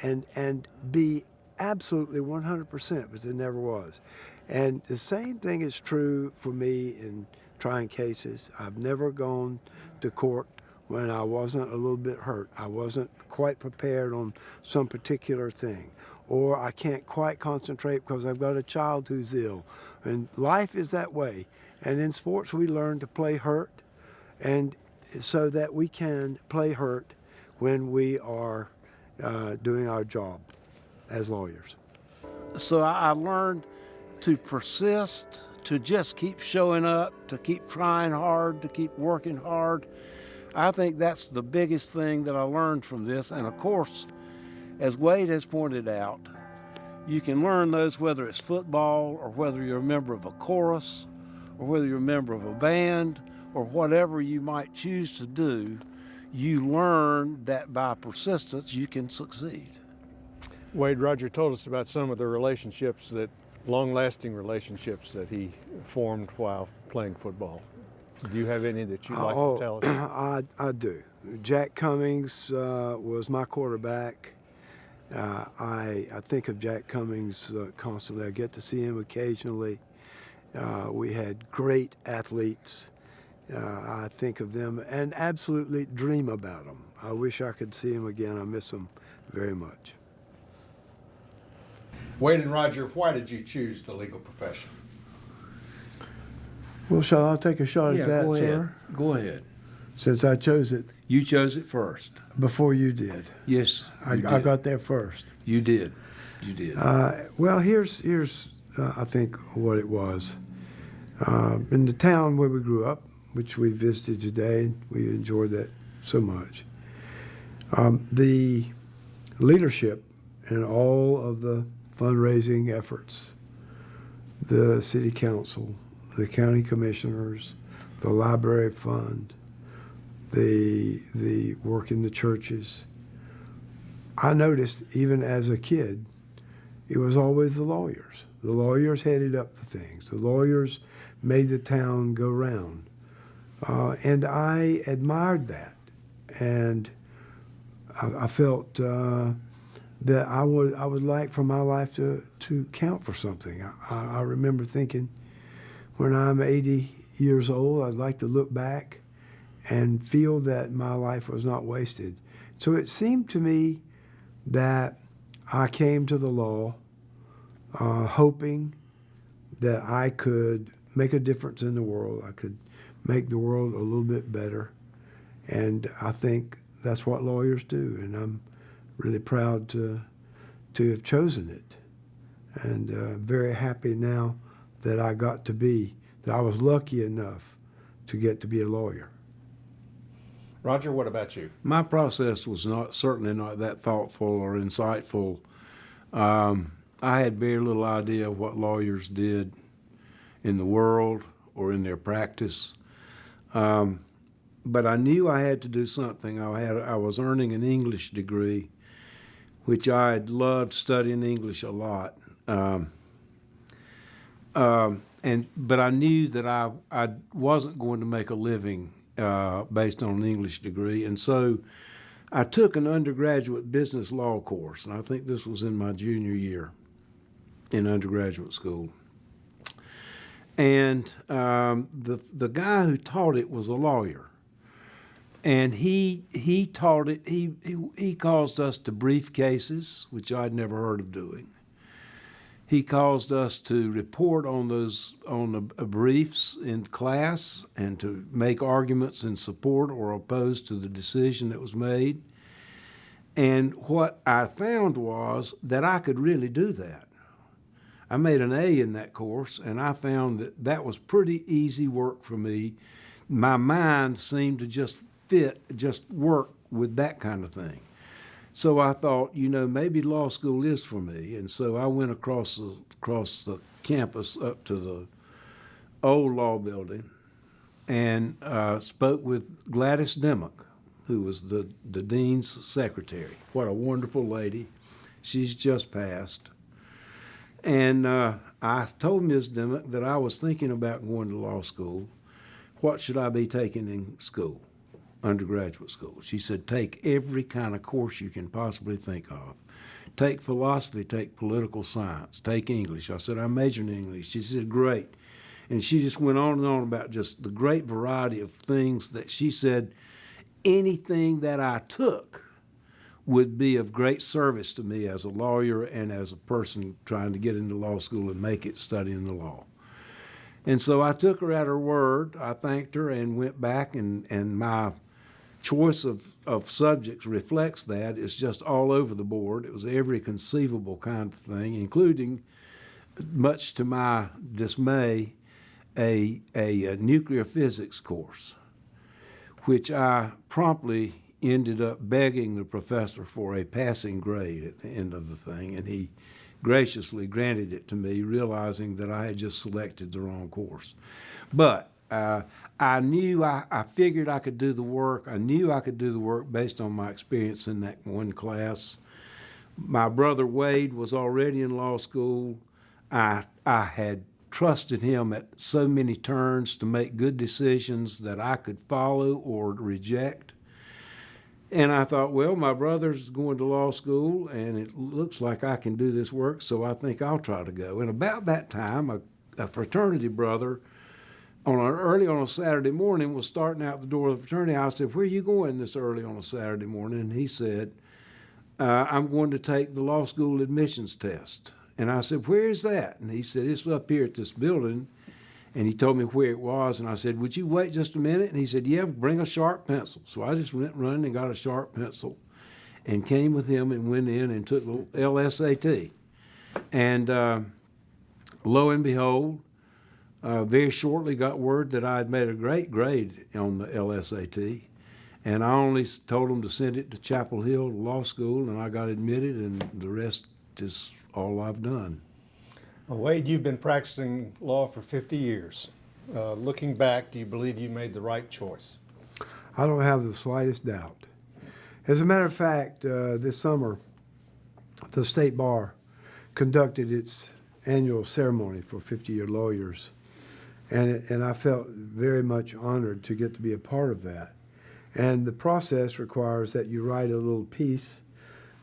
and be absolutely 100%, but there never was. And the same thing is true for me in trying cases. I've never gone to court when I wasn't a little bit hurt. I wasn't quite prepared on some particular thing. Or I can't quite concentrate because I've got a child who's ill. And life is that way. And in sports, we learn to play hurt, and so that we can play hurt when we are doing our job as lawyers. So I learned to persist, to just keep showing up, to keep trying hard, to keep working hard. I think that's the biggest thing that I learned from this. And of course, as Wade has pointed out, you can learn those whether it's football or whether you're a member of a chorus or whether you're a member of a band or whatever you might choose to do. You learn that by persistence you can succeed. Wade, Roger told us about some of the relationships, long-lasting relationships that he formed while playing football. Do you have any that you'd like to tell us? I do. Jack Cummings was my quarterback. I think of Jack Cummings constantly. I get to see him occasionally. We had great athletes. I think of them and absolutely dream about them. I wish I could see him again. I miss him very much. Wade and Roger, why did you choose the legal profession? Well, shall I take a shot at that, go ahead. sir? Go ahead. Since I chose it You chose it first. before you did. Yes, I got there first. You did. You did. Well, here's I think what it was. In the town where we grew up, which we visited today, we enjoyed that so much. The leadership in all of the fundraising efforts, the city council, the county commissioners, the library fund, the work in the churches. I noticed even as a kid, it was always the lawyers. The lawyers headed up the things. The lawyers made the town go round. And I admired that. And I felt that I would like for my life to count for something. I remember thinking, when I'm 80 years old, I'd like to look back and feel that my life was not wasted. So it seemed to me that I came to the law hoping that I could make a difference in the world. I could make the world a little bit better. And I think that's what lawyers do. And I'm really proud to have chosen it. And very happy now that I got to be, that I was lucky enough to get to be a lawyer. Roger, what about you? My process was certainly not that thoughtful or insightful. I had very little idea of what lawyers did in the world or in their practice. But I knew I had to do something. I was earning an English degree, which I had loved studying English a lot. But I knew that I wasn't going to make a living based on an English degree, and so I took an undergraduate business law course, and I think this was in my junior year in undergraduate school. And the guy who taught it was a lawyer, and he taught it. He caused us to brief cases, which I'd never heard of doing. He caused us to report on the briefs in class and to make arguments in support or opposed to the decision that was made. And what I found was that I could really do that. I made an A in that course, and I found that that was pretty easy work for me. My mind seemed to just work with that kind of thing. So I thought, maybe law school is for me. And so I went across the campus up to the old law building and spoke with Gladys Dimmock, who was the dean's secretary. What a wonderful lady. She's just passed. And I told Ms. Dimmock that I was thinking about going to law school. What should I be taking in school? Undergraduate school. She said, take every kind of course you can possibly think of. Take philosophy, take political science, take English. I said, I'm majoring in English. She said, great. And she just went on and on about just the great variety of things that she said anything that I took would be of great service to me as a lawyer and as a person trying to get into law school and make it studying the law. And so I took her at her word. I thanked her and went back, and my choice of subjects reflects that. It's just all over the board. It was every conceivable kind of thing, including, much to my dismay, a nuclear physics course, which I promptly ended up begging the professor for a passing grade at the end of the thing, and he graciously granted it to me, realizing that I had just selected the wrong course. But I figured I could do the work. I knew I could do the work based on my experience in that one class. My brother Wade was already in law school. I had trusted him at so many turns to make good decisions that I could follow or reject. And I thought, well, my brother's going to law school, and it looks like I can do this work, so I think I'll try to go. And about that time, a fraternity brother, early on a Saturday morning, was starting out the door of the fraternity. I said, where are you going this early on a Saturday morning? And he said, I'm going to take the law school admissions test. And I said, where is that? And he said, it's up here at this building. And he told me where it was, and I said, would you wait just a minute? And he said, yeah, bring a sharp pencil. So I just went running and got a sharp pencil and came with him and went in and took the LSAT. And lo and behold, very shortly got word that I had made a great grade on the LSAT. And I only told them to send it to Chapel Hill Law School, and I got admitted, and the rest is all I've done. Well, Wade, you've been practicing law for 50 years. Looking back, do you believe you made the right choice? I don't have the slightest doubt. As a matter of fact, this summer, the State Bar conducted its annual ceremony for 50-year lawyers, and I felt very much honored to get to be a part of that. And the process requires that you write a little piece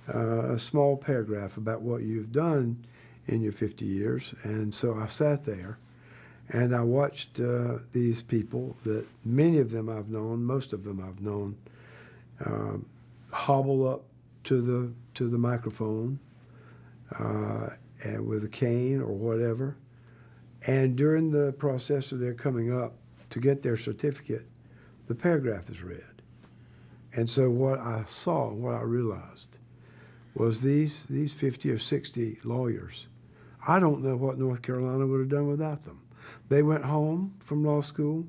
a small paragraph about what you've done in your 50 years. And so I sat there and I watched these people that many of them I've known, most of them I've known, hobble up to the microphone and with a cane or whatever. And during the process of their coming up to get their certificate, the paragraph is read. And so what I saw, what I realized, was these 50 or 60 lawyers, I don't know what North Carolina would have done without them. They went home from law school.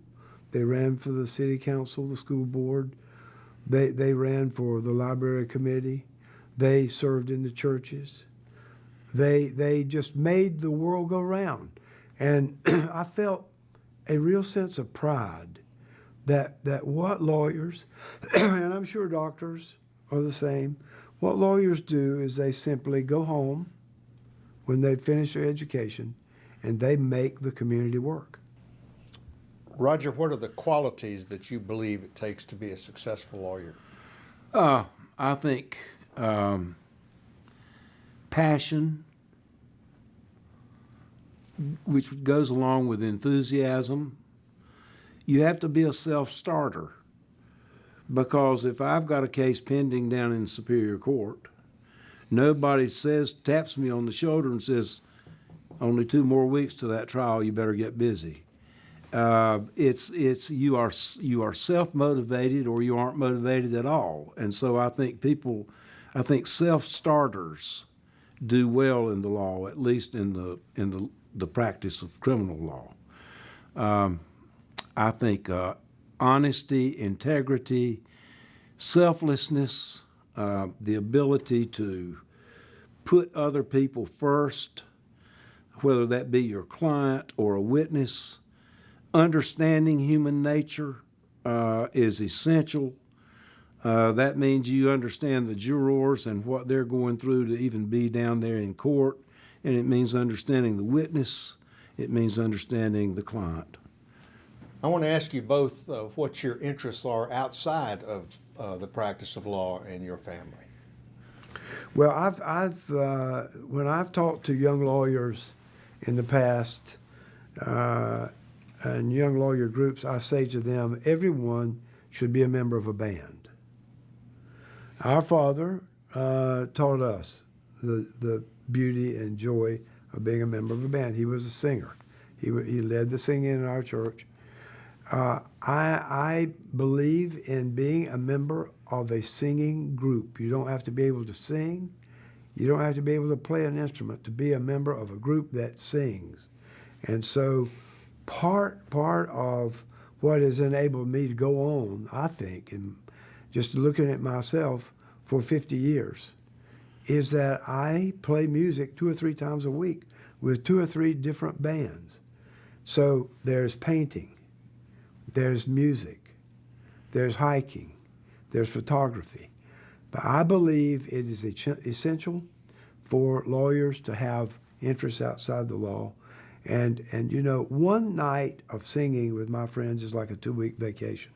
They ran for the city council, the school board. They ran for the library committee. They served in the churches. They just made the world go round. And I felt a real sense of pride that what lawyers, and I'm sure doctors are the same, what lawyers do is they simply go home when they finish their education and they make the community work. Roger, what are the qualities that you believe it takes to be a successful lawyer? I think passion, which goes along with enthusiasm. You have to be a self-starter, because if I've got a case pending down in Superior Court, nobody taps me on the shoulder and says, only 2 more weeks to that trial, you better get busy. You are self-motivated or you aren't motivated at all. And so I think self-starters do well in the law, at least in the practice of criminal law. I think honesty, integrity, selflessness, the ability to put other people first, whether that be your client or a witness, understanding human nature is essential. That means you understand the jurors and what they're going through to even be down there in court, and it means understanding the witness. It means understanding the client. I want to ask you both what your interests are outside of the practice of law and your family. Well, when I've talked to young lawyers in the past and young lawyer groups, I say to them, everyone should be a member of a band. Our father taught us the beauty and joy of being a member of a band. He was a singer. He led the singing in our church. I believe in being a member of a singing group. You don't have to be able to sing. You don't have to be able to play an instrument to be a member of a group that sings. And so part of what has enabled me to go on, I think, and just looking at myself for 50 years, is that I play music 2 or 3 times a week with 2 or 3 different bands. So there's painting, there's music, there's hiking, there's photography. But I believe it is essential for lawyers to have interests outside the law. And you know, one night of singing with my friends is like a 2-week vacation.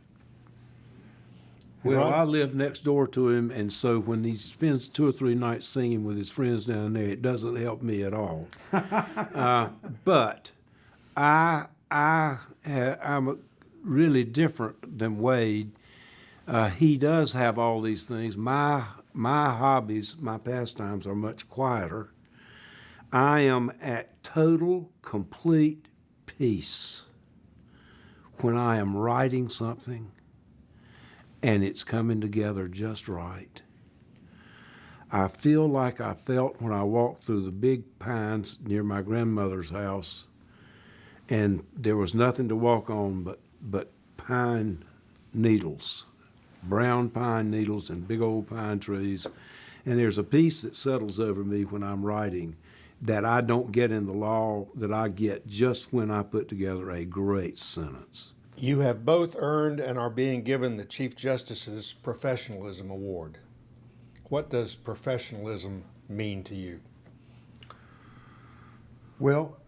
Well, Ron? I live next door to him, and so when he spends 2 or 3 nights singing with his friends down there, it doesn't help me at all. But I'm really different than Wade. He does have all these things. My hobbies, my pastimes are much quieter. I am at total, complete peace when I am writing something and it's coming together just right. I feel like I felt when I walked through the big pines near my grandmother's house, and there was nothing to walk on but pine needles, brown pine needles and big old pine trees. And there's a peace that settles over me when I'm writing that I don't get in the law, that I get just when I put together a great sentence. You have both earned and are being given the Chief Justice's Professionalism Award. What does professionalism mean to you? Well,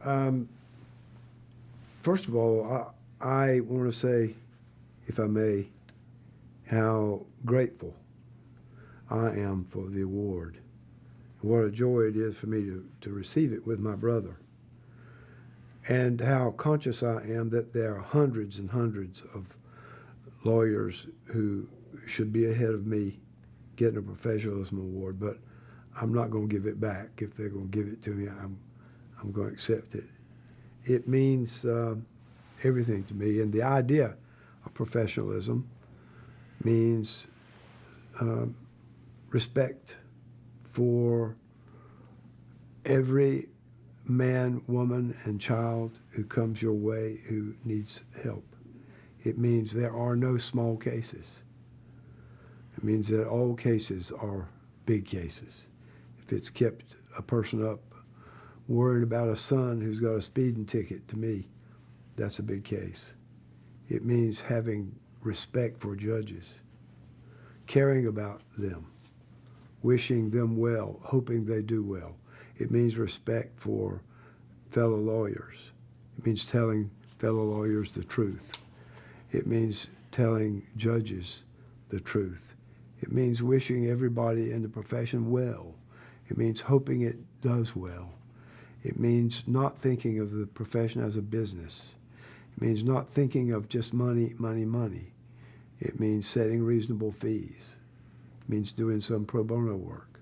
first of all, I want to say, if I may, how grateful I am for the award. what a joy it is for me to receive it with my brother, and how conscious I am that there are hundreds and hundreds of lawyers who should be ahead of me getting a professionalism award, but I'm not going to give it back. If they're going to give it to me, I'm going to accept it. It means everything to me, and the idea of professionalism means respect for every man, woman, and child who comes your way who needs help. It means there are no small cases. It means that all cases are big cases. If it's kept a person up worrying about a son who's got a speeding ticket, to me, that's a big case. It means having respect for judges, caring about them, wishing them well, hoping they do well. It means respect for fellow lawyers. It means telling fellow lawyers the truth. It means telling judges the truth. It means wishing everybody in the profession well. It means hoping it does well. It means not thinking of the profession as a business. It means not thinking of just money, money, money. It means setting reasonable fees. It means doing some pro bono work.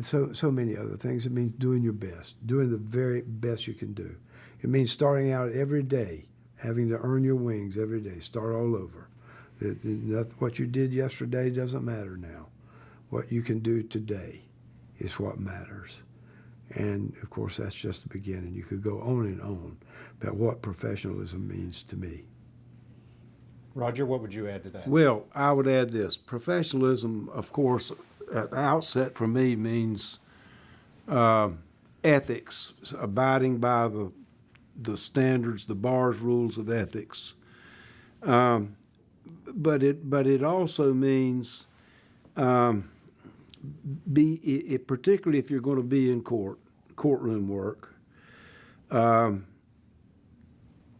So many other things. It means doing your best, doing the very best you can do. It means starting out every day, having to earn your wings every day, start all over. What you did yesterday doesn't matter now. What you can do today is what matters. And of course, that's just the beginning. You could go on and on about what professionalism means to me. Roger, what would you add to that? Well, I would add this. Professionalism, of course, at the outset for me means ethics, abiding by the standards, the bar's rules of ethics. But it also means particularly if you're going to be in courtroom work,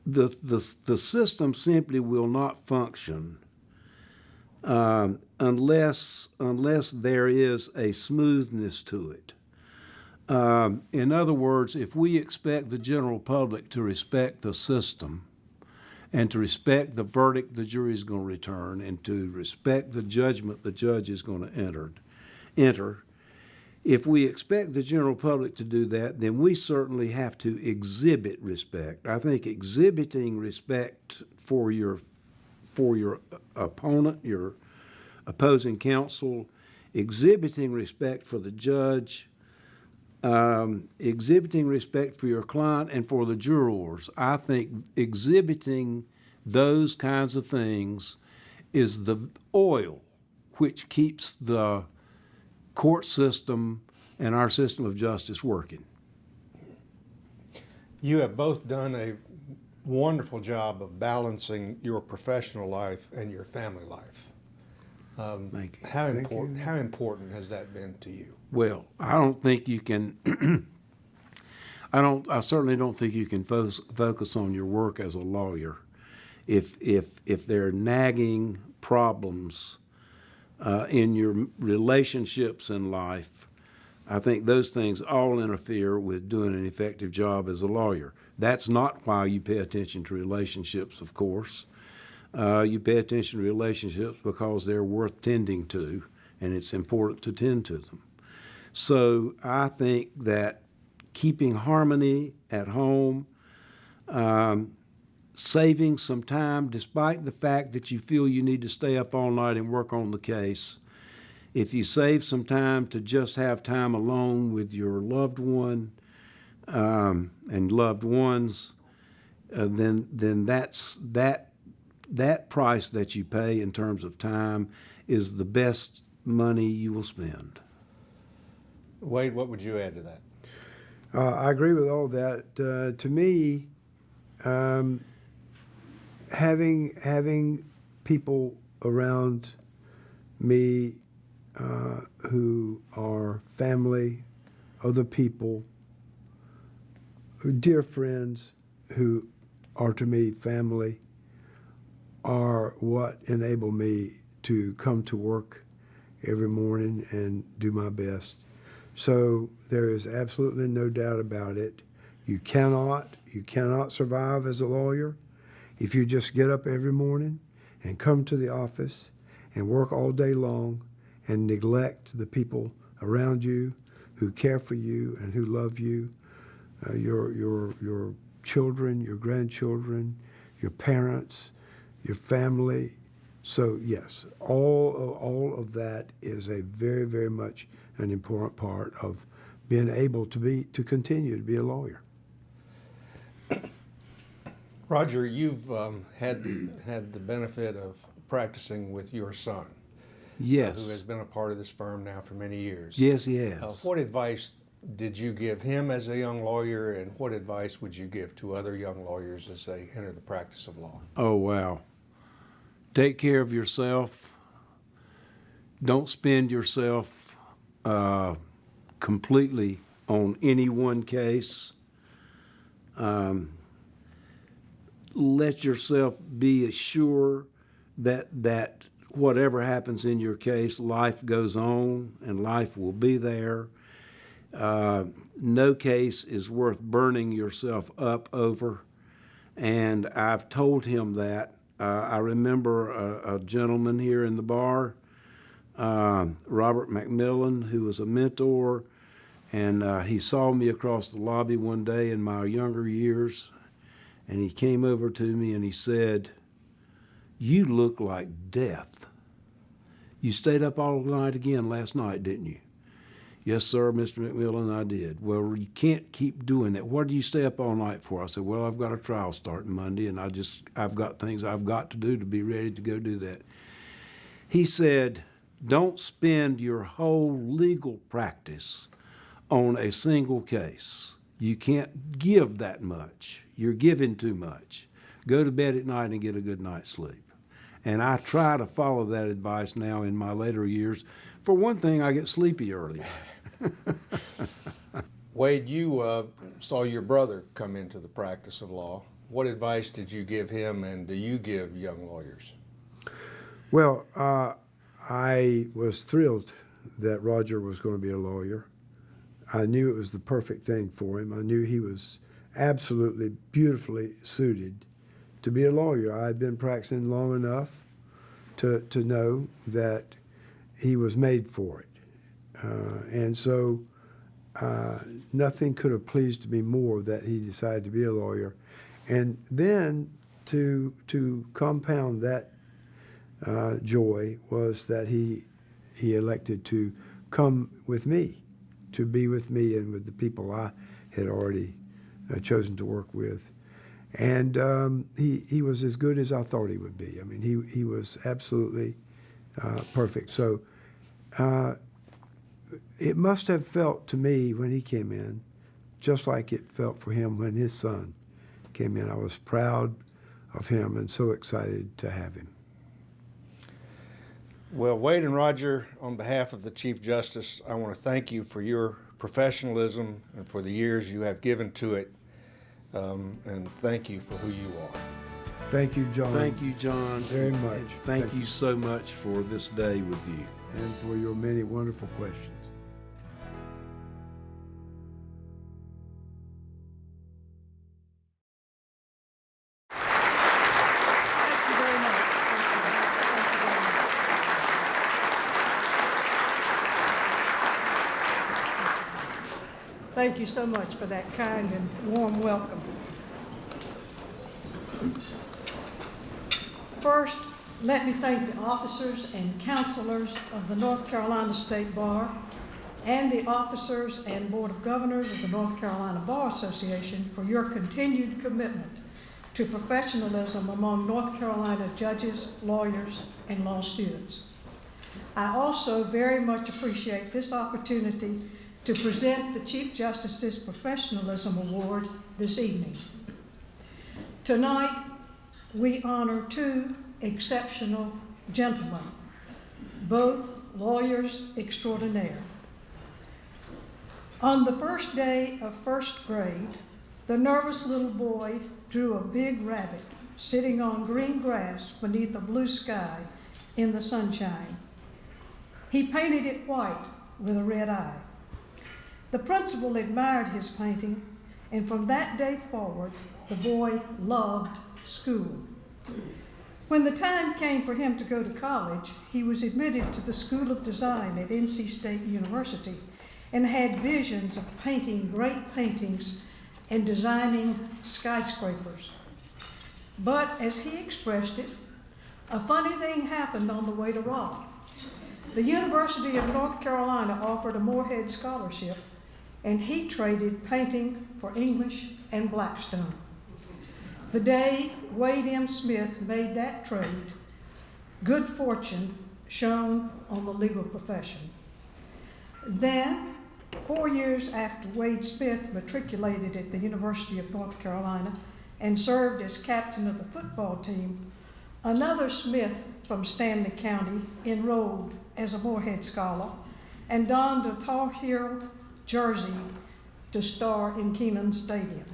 the system simply will not function unless there is a smoothness to it. In other words, if we expect the general public to respect the system and to respect the verdict the jury is going to return and to respect the judgment the judge is going to enter, if we expect the general public to do that, then we certainly have to exhibit respect. I think exhibiting respect for your opponent, your opposing counsel, exhibiting respect for the judge, exhibiting respect for your client and for the jurors. I think exhibiting those kinds of things is the oil which keeps the court system and our system of justice working. You have both done a wonderful job of balancing your professional life and your family life. Thank you. How important has that been to you? Well, I don't think you can. I certainly don't think you can focus on your work as a lawyer if there are nagging problems in your relationships in life. I think those things all interfere with doing an effective job as a lawyer. That's not why you pay attention to relationships, of course. You pay attention to relationships because they're worth tending to, and it's important to tend to them. So I think that keeping harmony at home, saving some time despite the fact that you feel you need to stay up all night and work on the case, if you save some time to just have time alone with your loved one and loved ones, then that price that you pay in terms of time is the best money you will spend. Wade, what would you add to that? I agree with all that. To me, having people around me who are family, other people, dear friends who are to me family, are what enable me to come to work every morning and do my best. So there is absolutely no doubt about it. You cannot survive as a lawyer if you just get up every morning and come to the office and work all day long and neglect the people around you who care for you and who love you, your children, your grandchildren, your parents, your family. So yes, all of that is a very, very much an important part of being able to continue to be a lawyer. Roger, you've had the benefit of practicing with your son, Yes. who has been a part of this firm now for many years. Yes, he has. What advice did you give him as a young lawyer, and what advice would you give to other young lawyers as they enter the practice of law? Oh, wow. Take care of yourself. Don't spend yourself completely on any one case. Let yourself be assured that whatever happens in your case, life goes on and life will be there. No case is worth burning yourself up over. And I've told him that. I remember a gentleman here in the bar, Robert McMillan, who was a mentor, and he saw me across the lobby one day in my younger years, and he came over to me and he said, "You look like death. You stayed up all night again last night, didn't you?" "Yes, sir, Mr. McMillan, I did." "Well, you can't keep doing that. What do you stay up all night for?" I said, "Well, I've got a trial starting Monday, and I've got things I've got to do to be ready to go do that." He said, "Don't spend your whole legal practice on a single case. You can't give that much. You're giving too much. Go to bed at night and get a good night's sleep." And I try to follow that advice now in my later years. For one thing, I get sleepy earlier. Wade, you saw your brother come into the practice of law. What advice did you give him, and do you give young lawyers? Well, I was thrilled that Roger was going to be a lawyer. I knew it was the perfect thing for him. I knew he was absolutely beautifully suited to be a lawyer. I had been practicing long enough to know that he was made for it. And so nothing could have pleased me more that he decided to be a lawyer. And then to compound that joy was that he elected to come with me, to be with me and with the people I had already chosen to work with. And he was as good as I thought he would be. I mean, he was absolutely perfect. So it must have felt to me when he came in just like it felt for him when his son came in. I was proud of him and so excited to have him. Well, Wade and Roger, on behalf of the Chief Justice, I want to thank you for your professionalism and for the years you have given to it, and thank you for who you are. Thank you, John. Thank you, John. Very much. And thank you so much for this day with you. And for your many wonderful questions. Thank you very much. Thank you so much for that kind and warm welcome. First, let me thank the officers and counselors of the North Carolina State Bar and the officers and Board of Governors of the North Carolina Bar Association for your continued commitment to professionalism among North Carolina judges, lawyers, and law students. I also very much appreciate this opportunity to present the Chief Justice's Professionalism Award this evening. Tonight, we honor two exceptional gentlemen, both lawyers extraordinaire. On the first day of first grade, the nervous little boy drew a big rabbit sitting on green grass beneath a blue sky in the sunshine. He painted it white with a red eye. The principal admired his painting, and from that day forward, the boy loved school. When the time came for him to go to college, he was admitted to the School of Design at NC State University and had visions of painting great paintings and designing skyscrapers. But as he expressed it, a funny thing happened on the way to Raleigh. The University of North Carolina offered a Morehead scholarship, and he traded painting for English and Blackstone. The day Wade M. Smith made that trade, good fortune shone on the legal profession. Then, 4 years after Wade Smith matriculated at the University of North Carolina and served as captain of the football team, another Smith from Stanley County enrolled as a Morehead Scholar and donned a Tar Heel jersey to star in Kenan Stadium.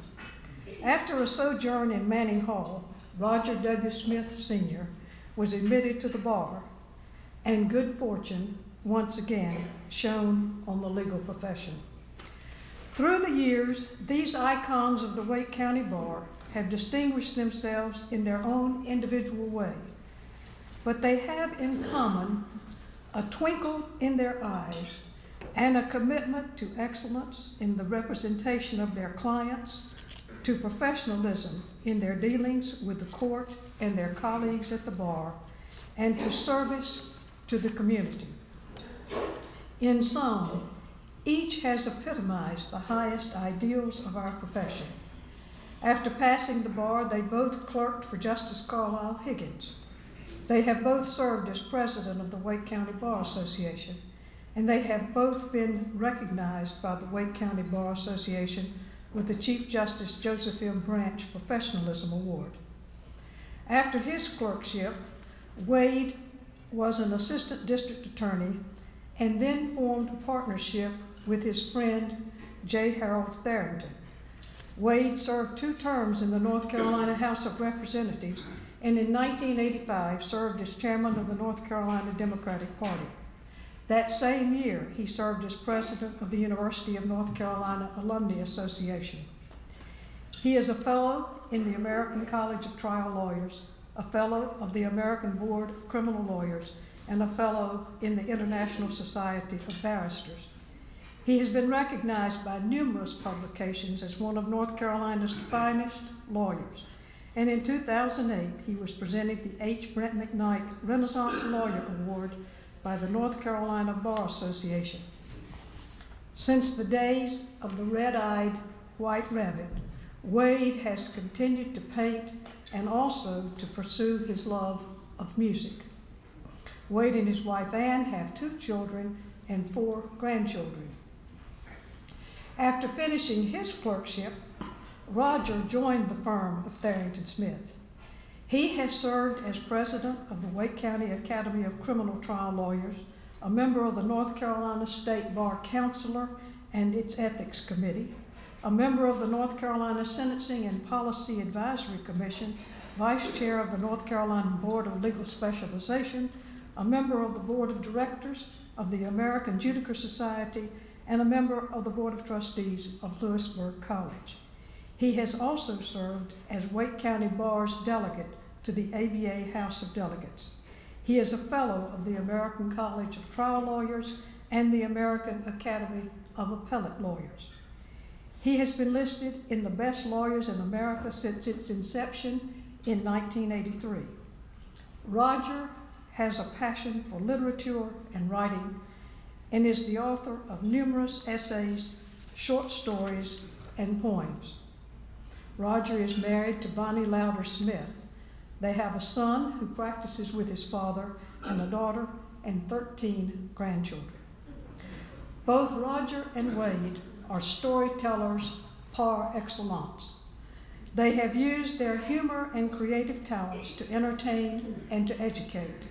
After a sojourn in Manning Hall, Roger W. Smith Sr. was admitted to the bar, and good fortune once again shone on the legal profession. Through the years, these icons of the Wake County Bar have distinguished themselves in their own individual way, but they have in common a twinkle in their eyes and a commitment to excellence in the representation of their clients, to professionalism in their dealings with the court and their colleagues at the bar, and to service to the community. In sum, each has epitomized the highest ideals of our profession. After passing the bar, they both clerked for Justice Carlisle Higgins. They have both served as president of the Wake County Bar Association, and they have both been recognized by the Wake County Bar Association with the Chief Justice Joseph M. Branch Professionalism Award. After his clerkship, Wade was an assistant district attorney and then formed a partnership with his friend J. Harold Tharrington. Wade served 2 terms in the North Carolina House of Representatives and in 1985 served as chairman of the North Carolina Democratic Party. That same year, he served as president of the University of North Carolina Alumni Association. He is a fellow in the American College of Trial Lawyers, a fellow of the American Board of Criminal Lawyers, and a fellow in the International Society of Barristers. He has been recognized by numerous publications as one of North Carolina's finest lawyers. And in 2008, he was presented the H. Brent McKnight Renaissance Lawyer Award by the North Carolina Bar Association. Since the days of the red-eyed white rabbit, Wade has continued to paint and also to pursue his love of music. Wade and his wife Ann have 2 children and 4 grandchildren. After finishing his clerkship, Roger joined the firm of Tharrington Smith. He has served as president of the Wake County Academy of Criminal Trial Lawyers, a member of the North Carolina State Bar Counselor and its Ethics Committee, a member of the North Carolina Sentencing and Policy Advisory Commission, vice chair of the North Carolina Board of Legal Specialization, a member of the Board of Directors of the American Judicature Society, and a member of the Board of Trustees of Lewisburg College. He has also served as Wake County Bar's delegate to the ABA House of Delegates. He is a fellow of the American College of Trial Lawyers and the American Academy of Appellate Lawyers. He has been listed in the best lawyers in America since its inception in 1983. Roger has a passion for literature and writing and is the author of numerous essays, short stories, and poems. Roger is married to Bonnie Louder Smith. They have a son who practices with his father and a daughter and 13 grandchildren. Both Roger and Wade are storytellers par excellence. They have used their humor and creative talents to entertain and to educate.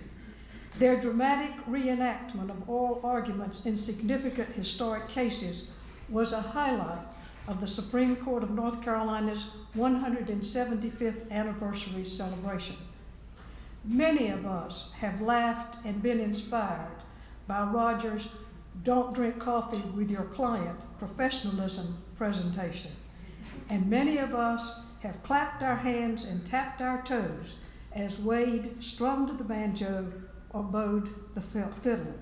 Their dramatic reenactment of oral arguments in significant historic cases was a highlight of the Supreme Court of North Carolina's 175th anniversary celebration. Many of us have laughed and been inspired by Roger's "Don't Drink Coffee with Your Client" professionalism presentation. And many of us have clapped our hands and tapped our toes as Wade strummed the banjo or bowed the fiddle.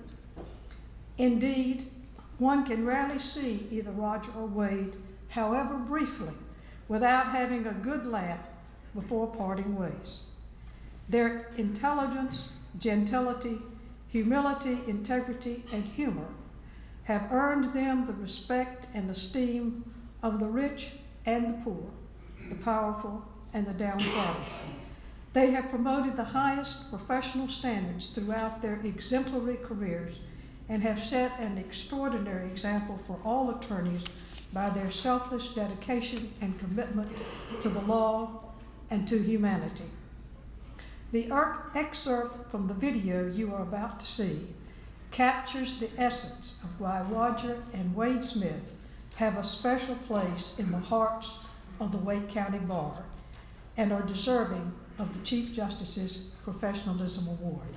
Indeed, one can rarely see either Roger or Wade, however briefly, without having a good laugh before parting ways. Their intelligence, gentility, humility, integrity, and humor have earned them the respect and esteem of the rich and the poor, the powerful and the downtrodden. They have promoted the highest professional standards throughout their exemplary careers and have set an extraordinary example for all attorneys by their selfless dedication and commitment to the law and to humanity. The excerpt from the video you are about to see captures the essence of why Roger and Wade Smith have a special place in the hearts of the Wake County Bar and are deserving of the Chief Justice's Professionalism Award.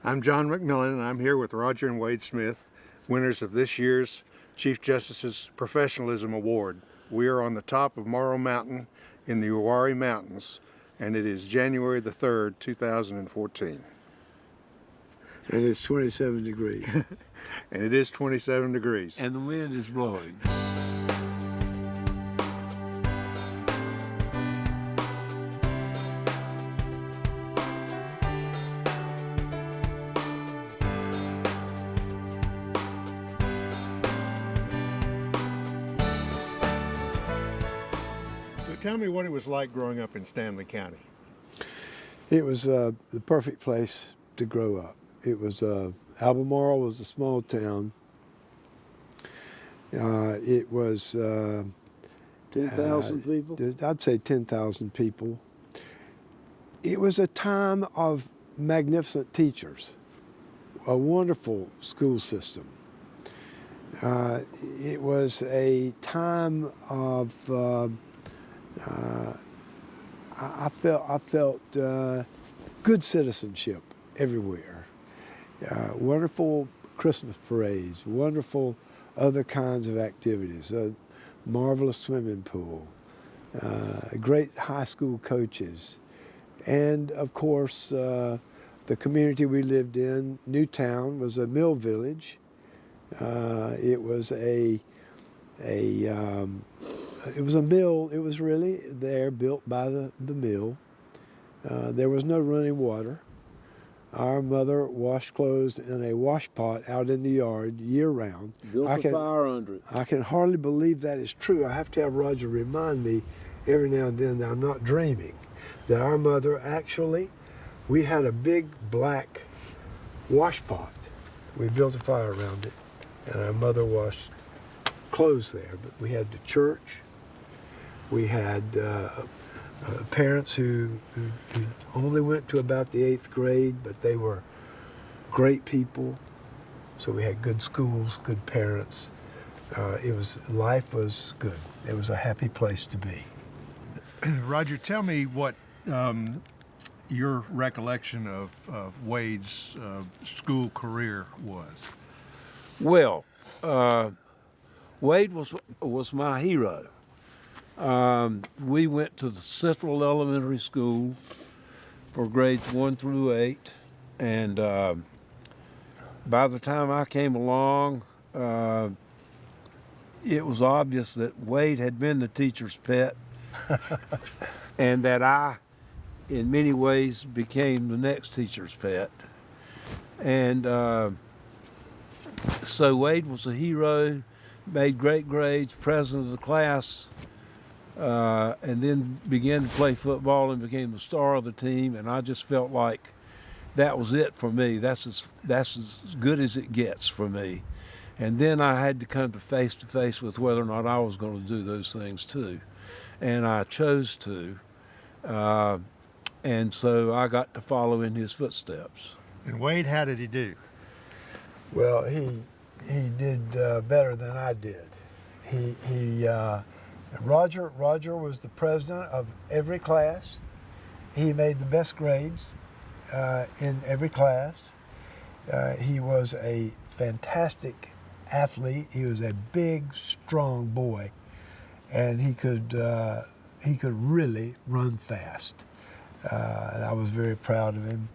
I'm John McMillan, and I'm here with Roger and Wade Smith, winners of this year's Chief Justice's Professionalism Award. We are on the top of Morrow Mountain in the Uwharrie Mountains, and it is January the 3rd, 2014. And it's 27 degrees. And it is 27 degrees. And the wind is blowing. So tell me what it was like growing up in Stanley County. It was the perfect place to grow up. It was, Albemarle was a small town. It was 10,000 people? I'd say 10,000 people. It was a time of magnificent teachers, a wonderful school system. It was a time of, I felt good citizenship everywhere. Wonderful Christmas parades, wonderful other kinds of activities, a marvelous swimming pool, great high school coaches, and of course the community we lived in, Newtown, was a mill village. It was a mill. It was really there, built by the mill. There was no running water. Our mother washed clothes in a wash pot out in the yard year-round. Built a fire under it. I can hardly believe that is true. I have to have Roger remind me every now and then that I'm not dreaming, that our mother actually, we had a big black wash pot. We built a fire around it, and our mother washed clothes there. But we had the church. We had parents who only went to about the 8th grade, but they were great people. So we had good schools, good parents. Life was good. It was a happy place to be. Roger, tell me what your recollection of Wade's school career was. Well, Wade was my hero. We went to the Central Elementary School for grades 1 through 8, and by the time I came along, it was obvious that Wade had been the teacher's pet, and that I, in many ways, became the next teacher's pet. And so Wade was a hero, made great grades, president of the class, and then began to play football and became the star of the team. And I just felt like that was it for me. That's as good as it gets for me. And then I had to come to face with whether or not I was going to do those things too. And I chose to. And so I got to follow in his footsteps. And Wade, how did he do? Well, he did better than I did. Roger was the president of every class. He made the best grades in every class. He was a fantastic athlete. He was a big, strong boy, and he could really run fast. And I was very proud of him,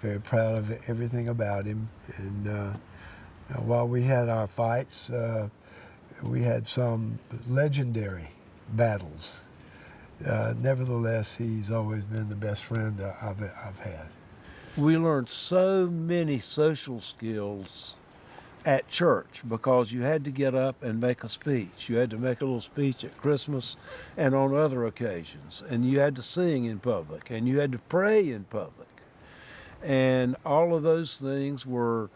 very proud of everything about him. And while we had our fights, we had some legendary battles. Nevertheless, he's always been the best friend I've had. We learned so many social skills at church because you had to get up and make a speech. You had to make a little speech at Christmas and on other occasions. And you had to sing in public and you had to pray in public. And all of those things were,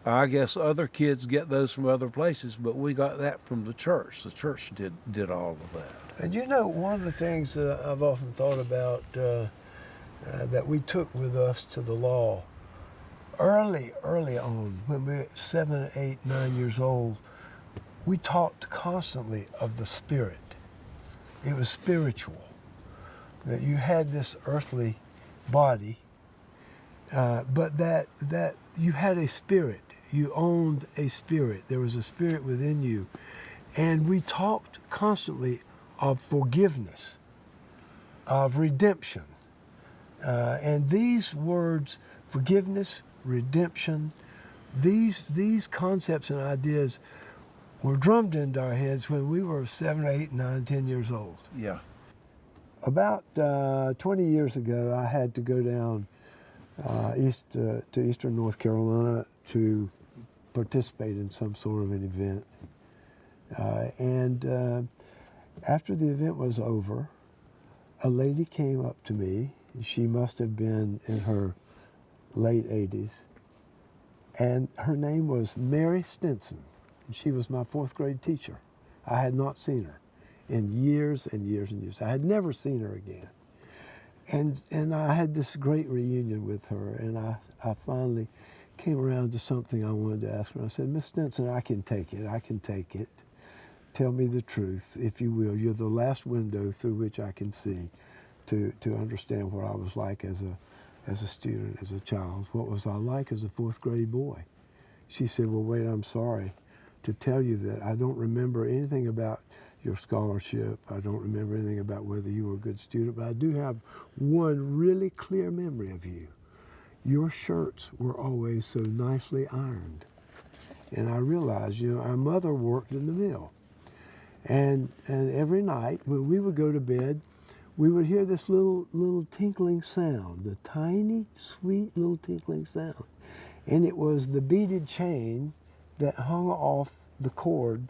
I guess other kids get those from other places, but we got that from the church. The church did all of that. And you know, one of the things that I've often thought about that we took with us to the law early on, when we were 7, 8, 9 years old, we talked constantly of the Spirit. It was spiritual, that you had this earthly body, but that you had a spirit. You owned a spirit. There was a spirit within you. And we talked constantly of forgiveness, of redemption. And these words, forgiveness, redemption, these concepts and ideas were drummed into our heads when we were 7, 8, 9, 10 years old. Yeah. About 20 years ago, I had to go down to eastern North Carolina to participate in some sort of an event. And after the event was over, a lady came up to me. She must have been in her late 80s. And her name was Mary Stinson. And she was my 4th grade teacher. I had not seen her in years and years and years. I had never seen her again. And I had this great reunion with her, and I finally came around to something I wanted to ask her. I said, Miss Stinson, I can take it. Tell me the truth, if you will. You're the last window through which I can see to understand what I was like as a student, as a child. What was I like as a 4th grade boy? She said, well, wait, I'm sorry to tell you that I don't remember anything about your scholarship. I don't remember anything about whether you were a good student, but I do have one really clear memory of you. Your shirts were always so nicely ironed. And I realized, our mother worked in the mill. And every night when we would go to bed, we would hear this little tinkling sound, the tiny, sweet little tinkling sound. And it was the beaded chain that hung off the cord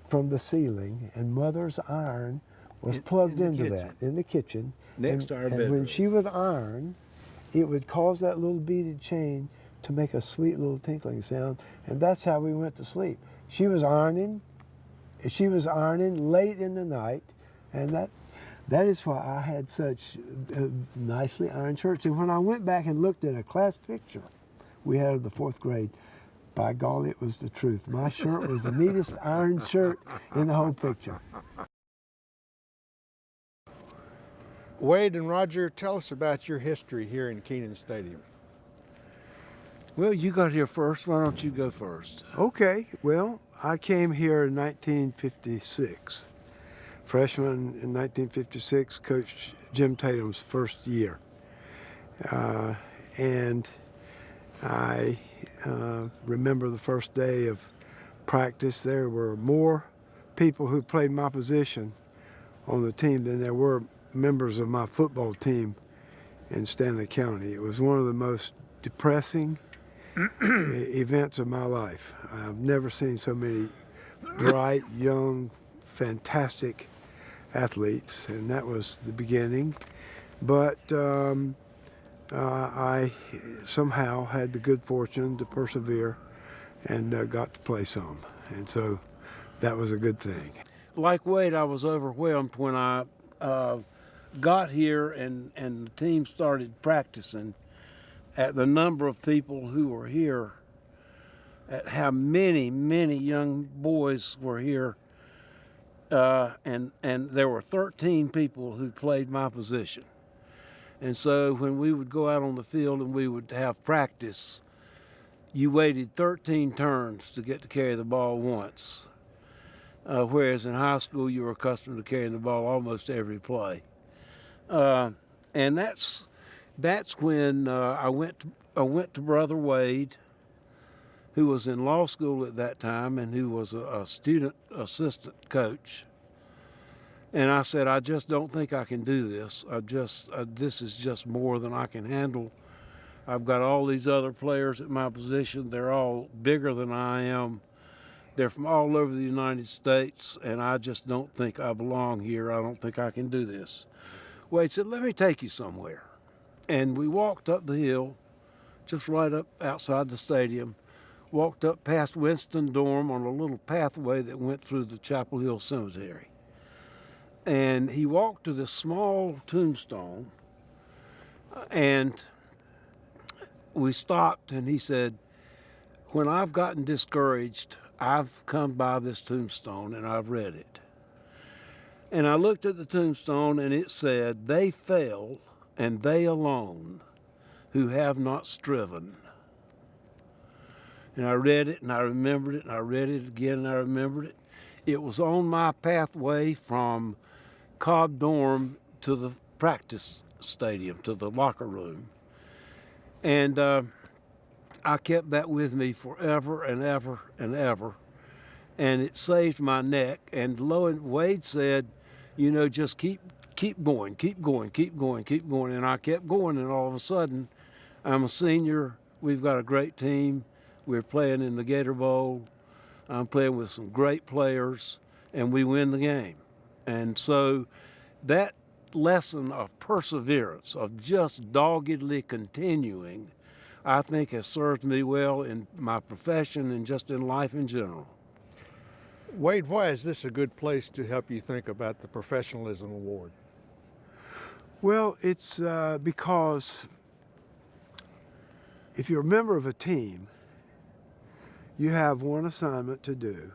from the ceiling, and Mother's iron was plugged into that in the kitchen. Next to our bedroom. And when she would iron, it would cause that little beaded chain to make a sweet little tinkling sound, and that's how we went to sleep. She was ironing late in the night, and that is why I had such nicely ironed shirts. And when I went back and looked at a class picture we had of the 4th grade, by golly, it was the truth. My shirt was the neatest ironed shirt in the whole picture. Wade and Roger, tell us about your history here in Kenan Stadium. Well, you got here first. Why don't you go first? Okay, well, I came here in 1956. Freshman in 1956, Coach Jim Tatum's first year. And I remember the first day of practice. There were more people who played my position on the team than there were members of my football team in Stanley County. It was one of the most depressing events of my life. I've never seen so many bright, young, fantastic athletes, and that was the beginning. But I somehow had the good fortune to persevere and got to play some, and so that was a good thing. Like Wade, I was overwhelmed when I got here and the team started practicing, at the number of people who were here, at how many young boys were here, and there were 13 people who played my position. And so when we would go out on the field and we would have practice, you waited 13 turns to get to carry the ball once, whereas in high school you were accustomed to carrying the ball almost every play. And that's when I went to Brother Wade, who was in law school at that time and who was a student assistant coach. And I said, I just don't think I can do this. This is just more than I can handle. I've got all these other players at my position. They're all bigger than I am. They're from all over the United States, and I just don't think I belong here. I don't think I can do this. Wade said, let me take you somewhere. And we walked up the hill, just right up outside the stadium, walked up past Winston Dorm on a little pathway that went through the Chapel Hill Cemetery. And he walked to this small tombstone, and we stopped, and he said, when I've gotten discouraged, I've come by this tombstone and I've read it. And I looked at the tombstone, and it said, they fail, and they alone who have not striven. And I read it, and I remembered it, and I read it again, and I remembered it. It was on my pathway from Cobb Dorm to the practice stadium, to the locker room. And I kept that with me forever and ever and ever. And it saved my neck. And Wade said, just keep going, keep going, keep going, keep going. And I kept going, and all of a sudden, I'm a senior. We've got a great team. We're playing in the Gator Bowl. I'm playing with some great players, and we win the game. And so that lesson of perseverance, of just doggedly continuing, I think has served me well in my profession and just in life in general. Wade, why is this a good place to help you think about the Professionalism Award? Well, it's because if you're a member of a team, you have one assignment to do.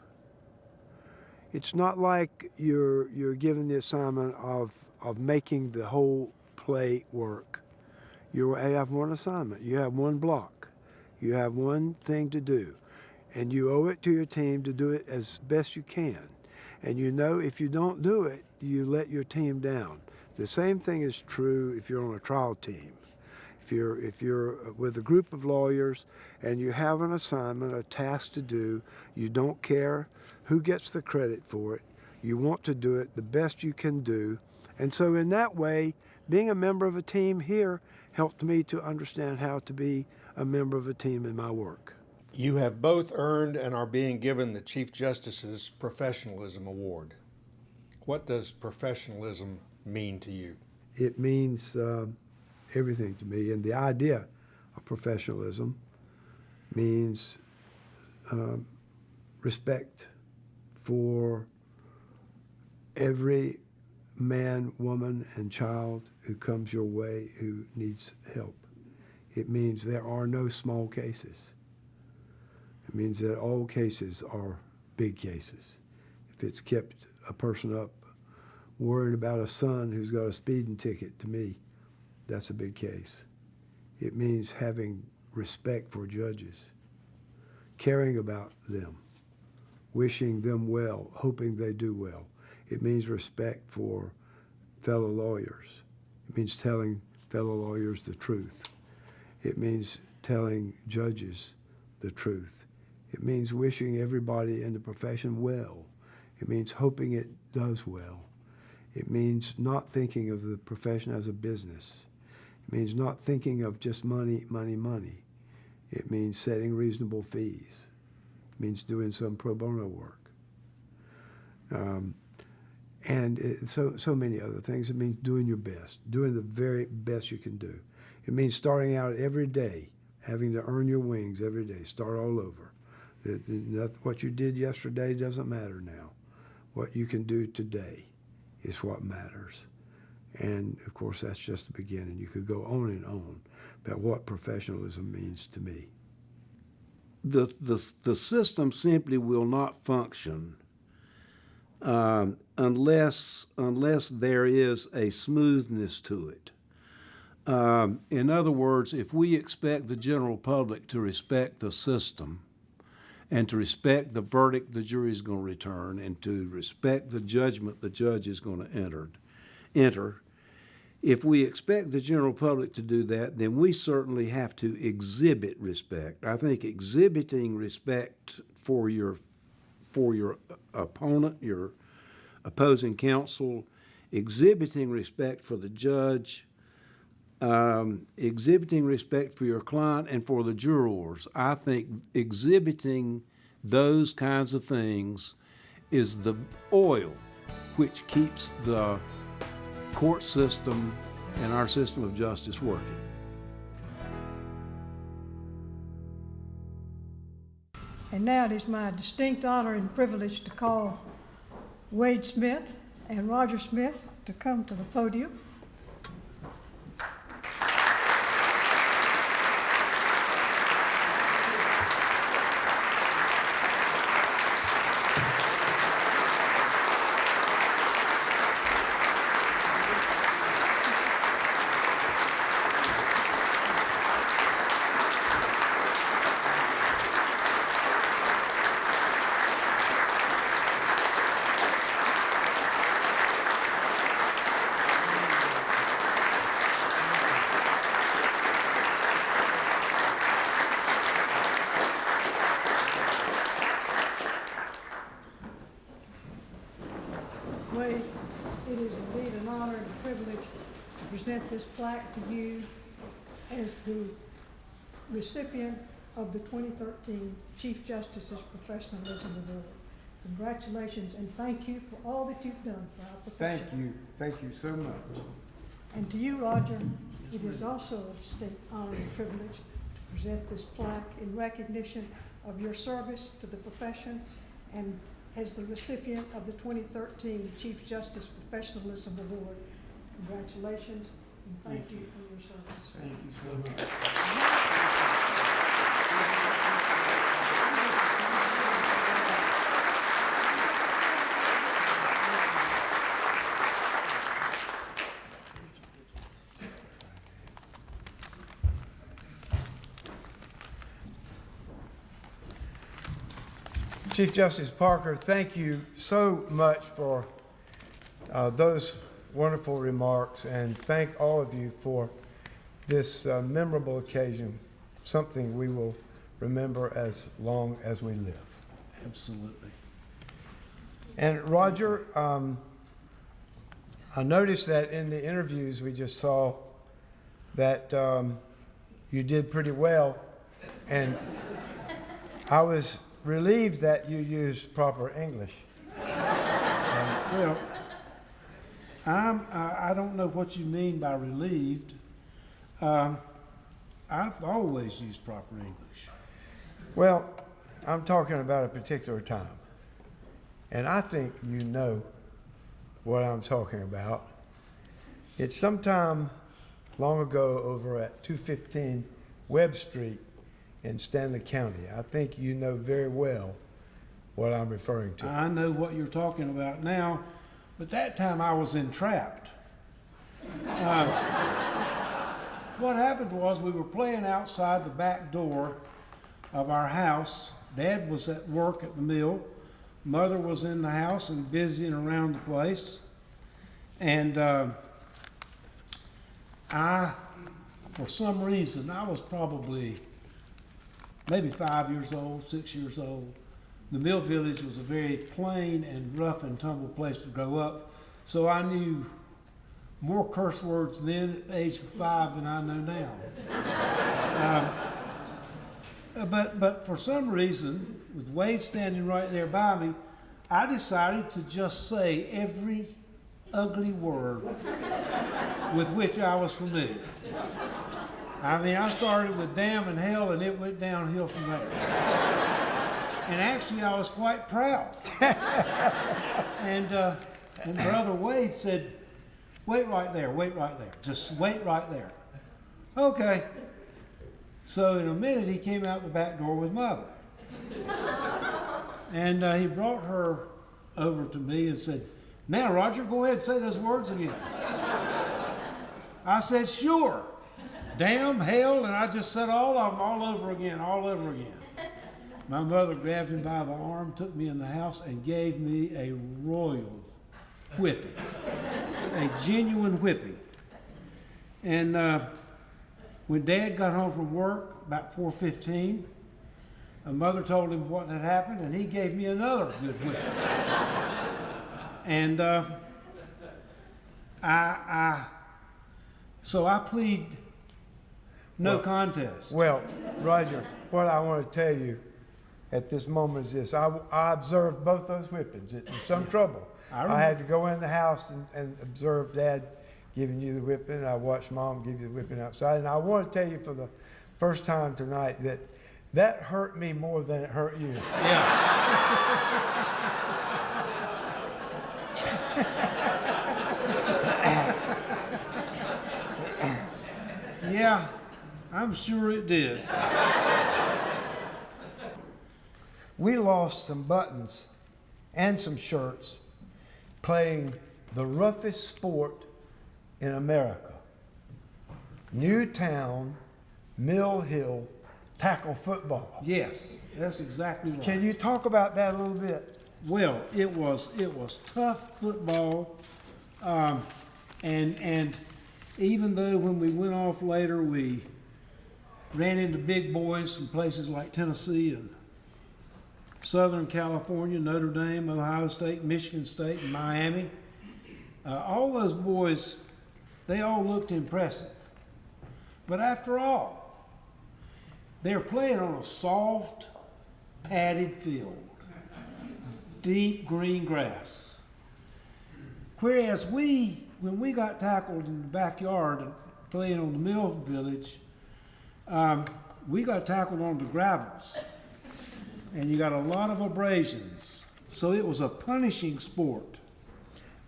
It's not like you're given the assignment of making the whole play work. You have one assignment. You have one block. You have one thing to do. And you owe it to your team to do it as best you can. And if you don't do it, you let your team down. The same thing is true if you're on a trial team. If you're with a group of lawyers and you have an assignment, a task to do, you don't care who gets the credit for it. You want to do it the best you can do. And so in that way, being a member of a team here helped me to understand how to be a member of a team in my work. You have both earned and are being given the Chief Justice's Professionalism Award. What does professionalism mean to you? It means everything to me. And the idea of professionalism means respect for every man, woman, and child who comes your way who needs help. It means there are no small cases. It means that all cases are big cases. If it's kept a person up worrying about a son who's got a speeding ticket, to me, that's a big case. It means having respect for judges, caring about them, wishing them well, hoping they do well. It means respect for fellow lawyers. It means telling fellow lawyers the truth. It means telling judges the truth. It means wishing everybody in the profession well. It means hoping it does well. It means not thinking of the profession as a business. It means not thinking of just money, money, money. It means setting reasonable fees. It means doing some pro bono work. So many other things. It means doing your best, doing the very best you can do. It means starting out every day, having to earn your wings every day, start all over. What you did yesterday doesn't matter now. What you can do today is what matters. And of course, that's just the beginning. You could go on and on about what professionalism means to me. The system simply will not function unless there is a smoothness to it, In other words, if we expect the general public to respect the system and to respect the verdict the jury is going to return and to respect the judgment the judge is going to enter, if we expect the general public to do that, then we certainly have to exhibit respect. I think exhibiting respect for your opponent, your opposing counsel, exhibiting respect for the judge, exhibiting respect for your client and for the jurors. I think exhibiting those kinds of things is the oil which keeps the court system and our system of justice working. And now it is my distinct honor and privilege to call Wade Smith and Roger Smith to come to the podium. Wade, it is indeed an honor and a privilege to present this plaque to you as the recipient of the 2013 Chief Justice's Professionalism Award. Congratulations and thank you for all that you've done for our profession. Thank you so much. And to you, Roger, it is also a distinct honor and privilege to present this plaque in recognition of your service to the profession and as the recipient of the 2013 Chief Justice Professionalism Award. Congratulations and thank you for your service. Thank you so much. Chief Justice Parker, thank you so much for those wonderful remarks, and thank all of you for this memorable occasion, something we will remember as long as we live. Absolutely. And Roger, I noticed that in the interviews we just saw that you did pretty well, and I was relieved that you used proper English. Well, I don't know what you mean by relieved. I've always used proper English. Well, I'm talking about a particular time, and I think you know what I'm talking about. It's sometime long ago over at 215 Webb Street in Stanley County. I think you know very well what I'm referring to. I know what you're talking about now, but that time I was entrapped. What happened was we were playing outside the back door of our house. Dad was at work at the mill. Mother was in the house and busying around the place. And for some reason, I was probably maybe 5 years old, 6 years old. The Mill Village was a very plain and rough and tumble place to grow up, so I knew more curse words then at the age of 5 than I know now. But for some reason, with Wade standing right there by me, I decided to just say every ugly word with which I was familiar. I mean, I started with damn and hell, and it went downhill from there. And actually, I was quite proud. And Brother Wade said, wait right there, just wait right there. Okay. So in a minute, he came out the back door with Mother. And he brought her over to me and said, now, Roger, go ahead and say those words again. I said, sure. damn, hell, and I just said all of them all over again. My mother grabbed me by the arm, took me in the house, and gave me a royal whipping, a genuine whipping. And when Dad got home from work about 4:15, my mother told him what had happened, and he gave me another good whipping. And so I plead no contest. Well, Roger, what I want to tell you at this moment is this. I observed both those whippings. It was some trouble. I had to go in the house and observe Dad giving you the whipping. I watched Mom give you the whipping outside. And I want to tell you for the first time tonight that hurt me more than it hurt you. Yeah. Yeah, I'm sure it did. We lost some buttons and some shirts playing the roughest sport in America. Newtown, Mill Hill, tackle football. Yes, that's exactly right. Can you talk about that a little bit? Well, it was tough football, and even though when we went off later we ran into big boys from places like Tennessee and Southern California, Notre Dame, Ohio State, Michigan State, and Miami, all those boys, they all looked impressive. But after all, they're playing on a soft, padded field, deep green grass. Whereas when we got tackled in the backyard and playing on the Mill Village, we got tackled on the gravels. And you got a lot of abrasions. So it was a punishing sport.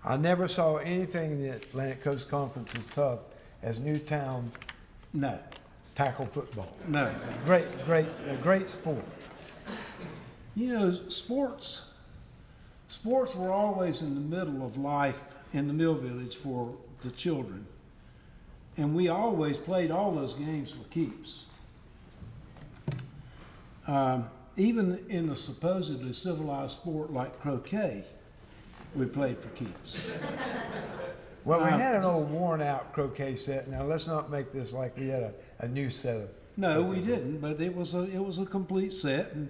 I never saw anything in the Atlantic Coast Conference as tough as Newtown No, tackle football. no. Great sport. You know, sports were always in the middle of life in the Mill Village for the children. And we always played all those games for keeps. Even in a supposedly civilized sport like croquet, we played for keeps. Well, we had an old worn-out croquet set. Now, let's not make this like we had a new set of. No, we didn't, but it was a complete set. And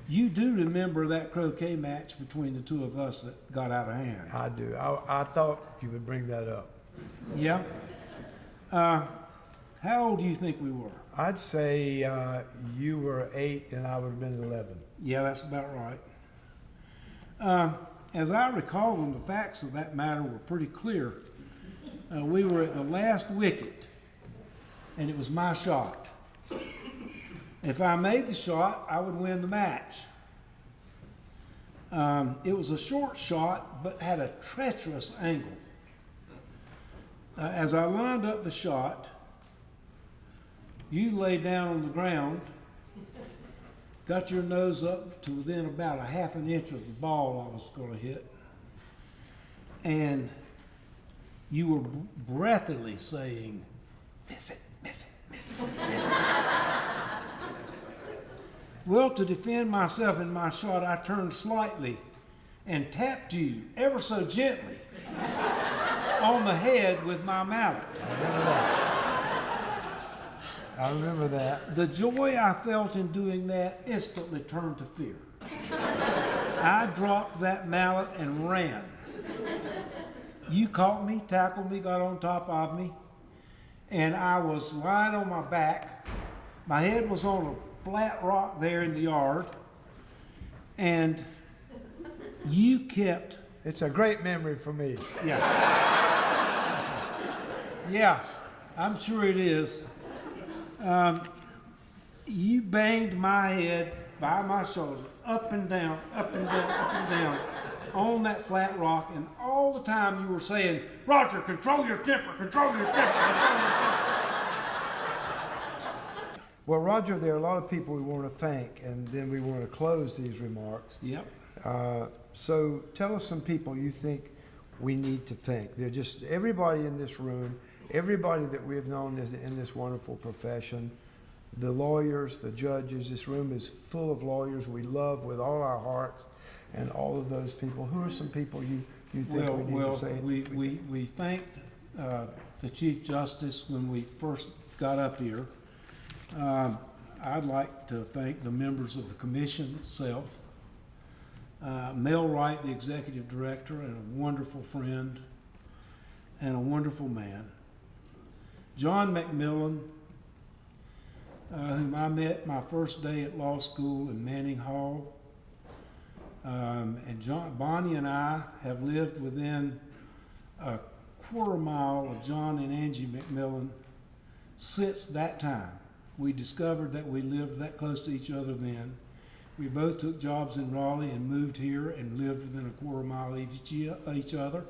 you do remember that croquet match between the two of us that got out of hand. I do. I thought you would bring that up. Yeah. How old do you think we were? I'd say you were 8 and I would have been 11. Yeah, that's about right. As I recall them, the facts of that matter were pretty clear. We were at the last wicket, and it was my shot. If I made the shot, I would win the match. It was a short shot, but had a treacherous angle. As I lined up the shot, you lay down on the ground, got your nose up to within about a half an inch of the ball I was going to hit, and you were breathily saying, "Miss it, miss it, miss it, miss it." Well, to defend myself in my shot, I turned slightly and tapped you ever so gently on the head with my mallet. I remember that. The joy I felt in doing that instantly turned to fear. I dropped that mallet and ran. You caught me, tackled me, got on top of me, and I was lying on my back. My head was on a flat rock there in the yard, and you kept... It's a great memory for me. Yeah. Yeah, I'm sure it is. You banged my head by my shoulder, up and down, up and down, up and down, on that flat rock, and all the time you were saying, "Roger, control your temper, control your temper, control your temper." Well, Roger, there are a lot of people we want to thank, and then we want to close these remarks. Yep. So tell us some people you think we need to thank. They're just everybody in this room, everybody that we have known in this wonderful profession, the lawyers, the judges. This room is full of lawyers we love with all our hearts, and all of those people. Who are some people you think we need to say? We thanked the Chief Justice when we first got up here. I'd like to thank the members of the commission itself. Mel Wright, the executive director, and a wonderful friend and a wonderful man. John McMillan, whom I met my first day at law school in Manning Hall. And Bonnie and I have lived within a quarter mile of John and Angie McMillan since that time. We discovered that we lived that close to each other then. We both took jobs in Raleigh and moved here and lived within a quarter mile of each other.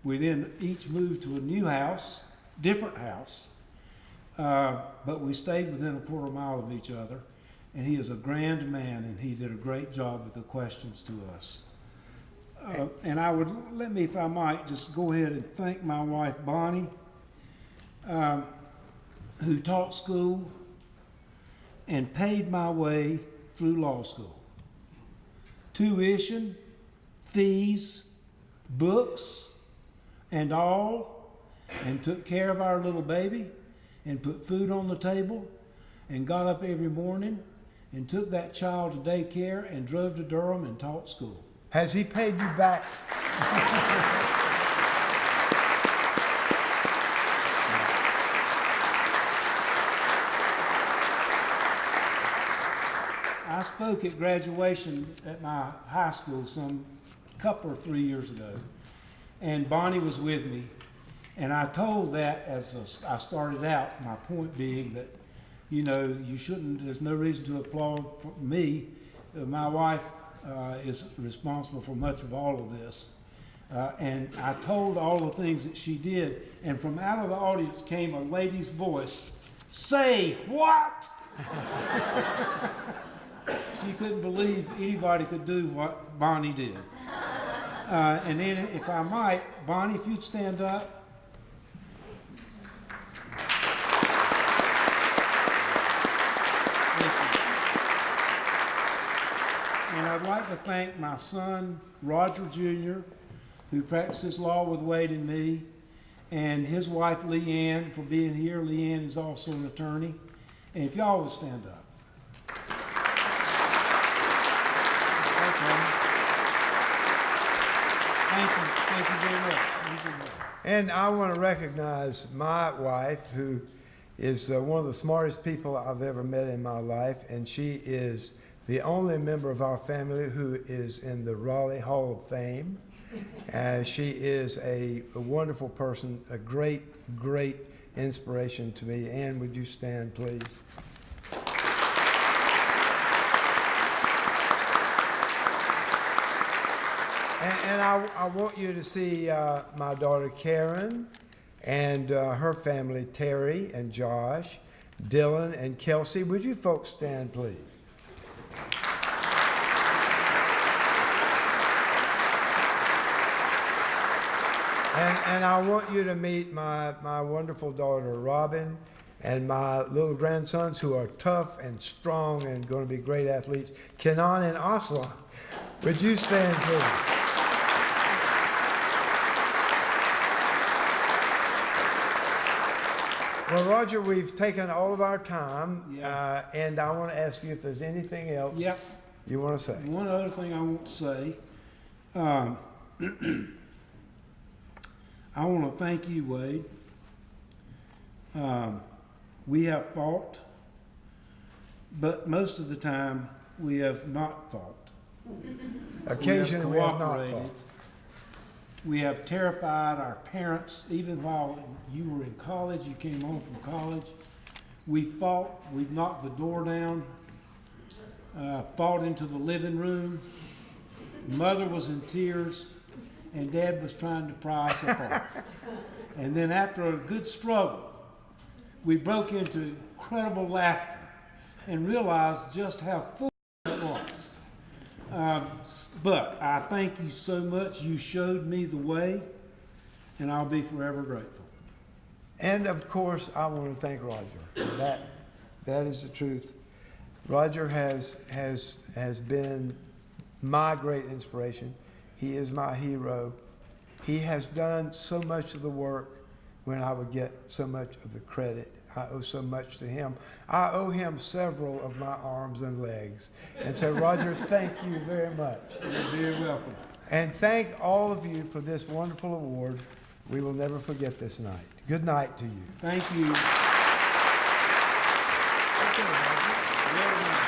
We then each moved to a new house, different house, but we stayed within a quarter mile of each other. And he is a grand man, and he did a great job with the questions to us. And I would, let me, if I might, just go ahead and thank my wife, Bonnie, who taught school and paid my way through law school. Tuition, fees, books, and all, and took care of our little baby, and put food on the table, and got up every morning, and took that child to daycare, and drove to Durham and taught school. Has he paid you back? I spoke at graduation at my high school some couple or 3 years ago, and Bonnie was with me, and I told that as I started out, my point being that, you know, you shouldn't, there's no reason to applaud for me. My wife is responsible for much of all of this. And I told all the things that she did, and from out of the audience came a lady's voice, "Say what?" She couldn't believe anybody could do what Bonnie did. And then, if I might, Bonnie, if you'd stand up. And I'd like to thank my son, Roger Jr., who practices law with Wade and me, and his wife, Leanne, for being here. Leanne is also an attorney. And if y'all would stand up. Thank you very much. Thank you very much. And I want to recognize my wife, who is one of the smartest people I've ever met in my life, and she is the only member of our family who is in the Raleigh Hall of Fame. She is a wonderful person, a great, great inspiration to me. Ann, would you stand, please? And I want you to see my daughter Karen and her family, Terry and Josh, Dylan and Kelsey. Would you folks stand, please? And I want you to meet my wonderful daughter Robin and my little grandsons, who are tough and strong and going to be great athletes, Kenan and Aslan. Would you stand, please? Well, Roger, we've taken all of our time, and I want to ask you if there's anything else you want to say. One other thing I want to say, I want to thank you, Wade. We have fought, but most of the time we have not fought. Occasionally we have not fought. We have terrified our parents. Even while you were in college, you came home from college. We fought. We've knocked the door down, fought into the living room. Mother was in tears, and Dad was trying to pry us apart. And then after a good struggle, we broke into incredible laughter and realized just how foolish it was. But I thank you so much. You showed me the way, and I'll be forever grateful. And of course, I want to thank Roger. That is the truth. Roger has been my great inspiration. He is my hero. He has done so much of the work when I would get so much of the credit. I owe so much to him. I owe him several of my arms and legs. And so, Roger, thank you very much. You're very welcome. And thank all of you for this wonderful award. We will never forget this night. Good night to you. Thank you. Okay, Roger. Very nice.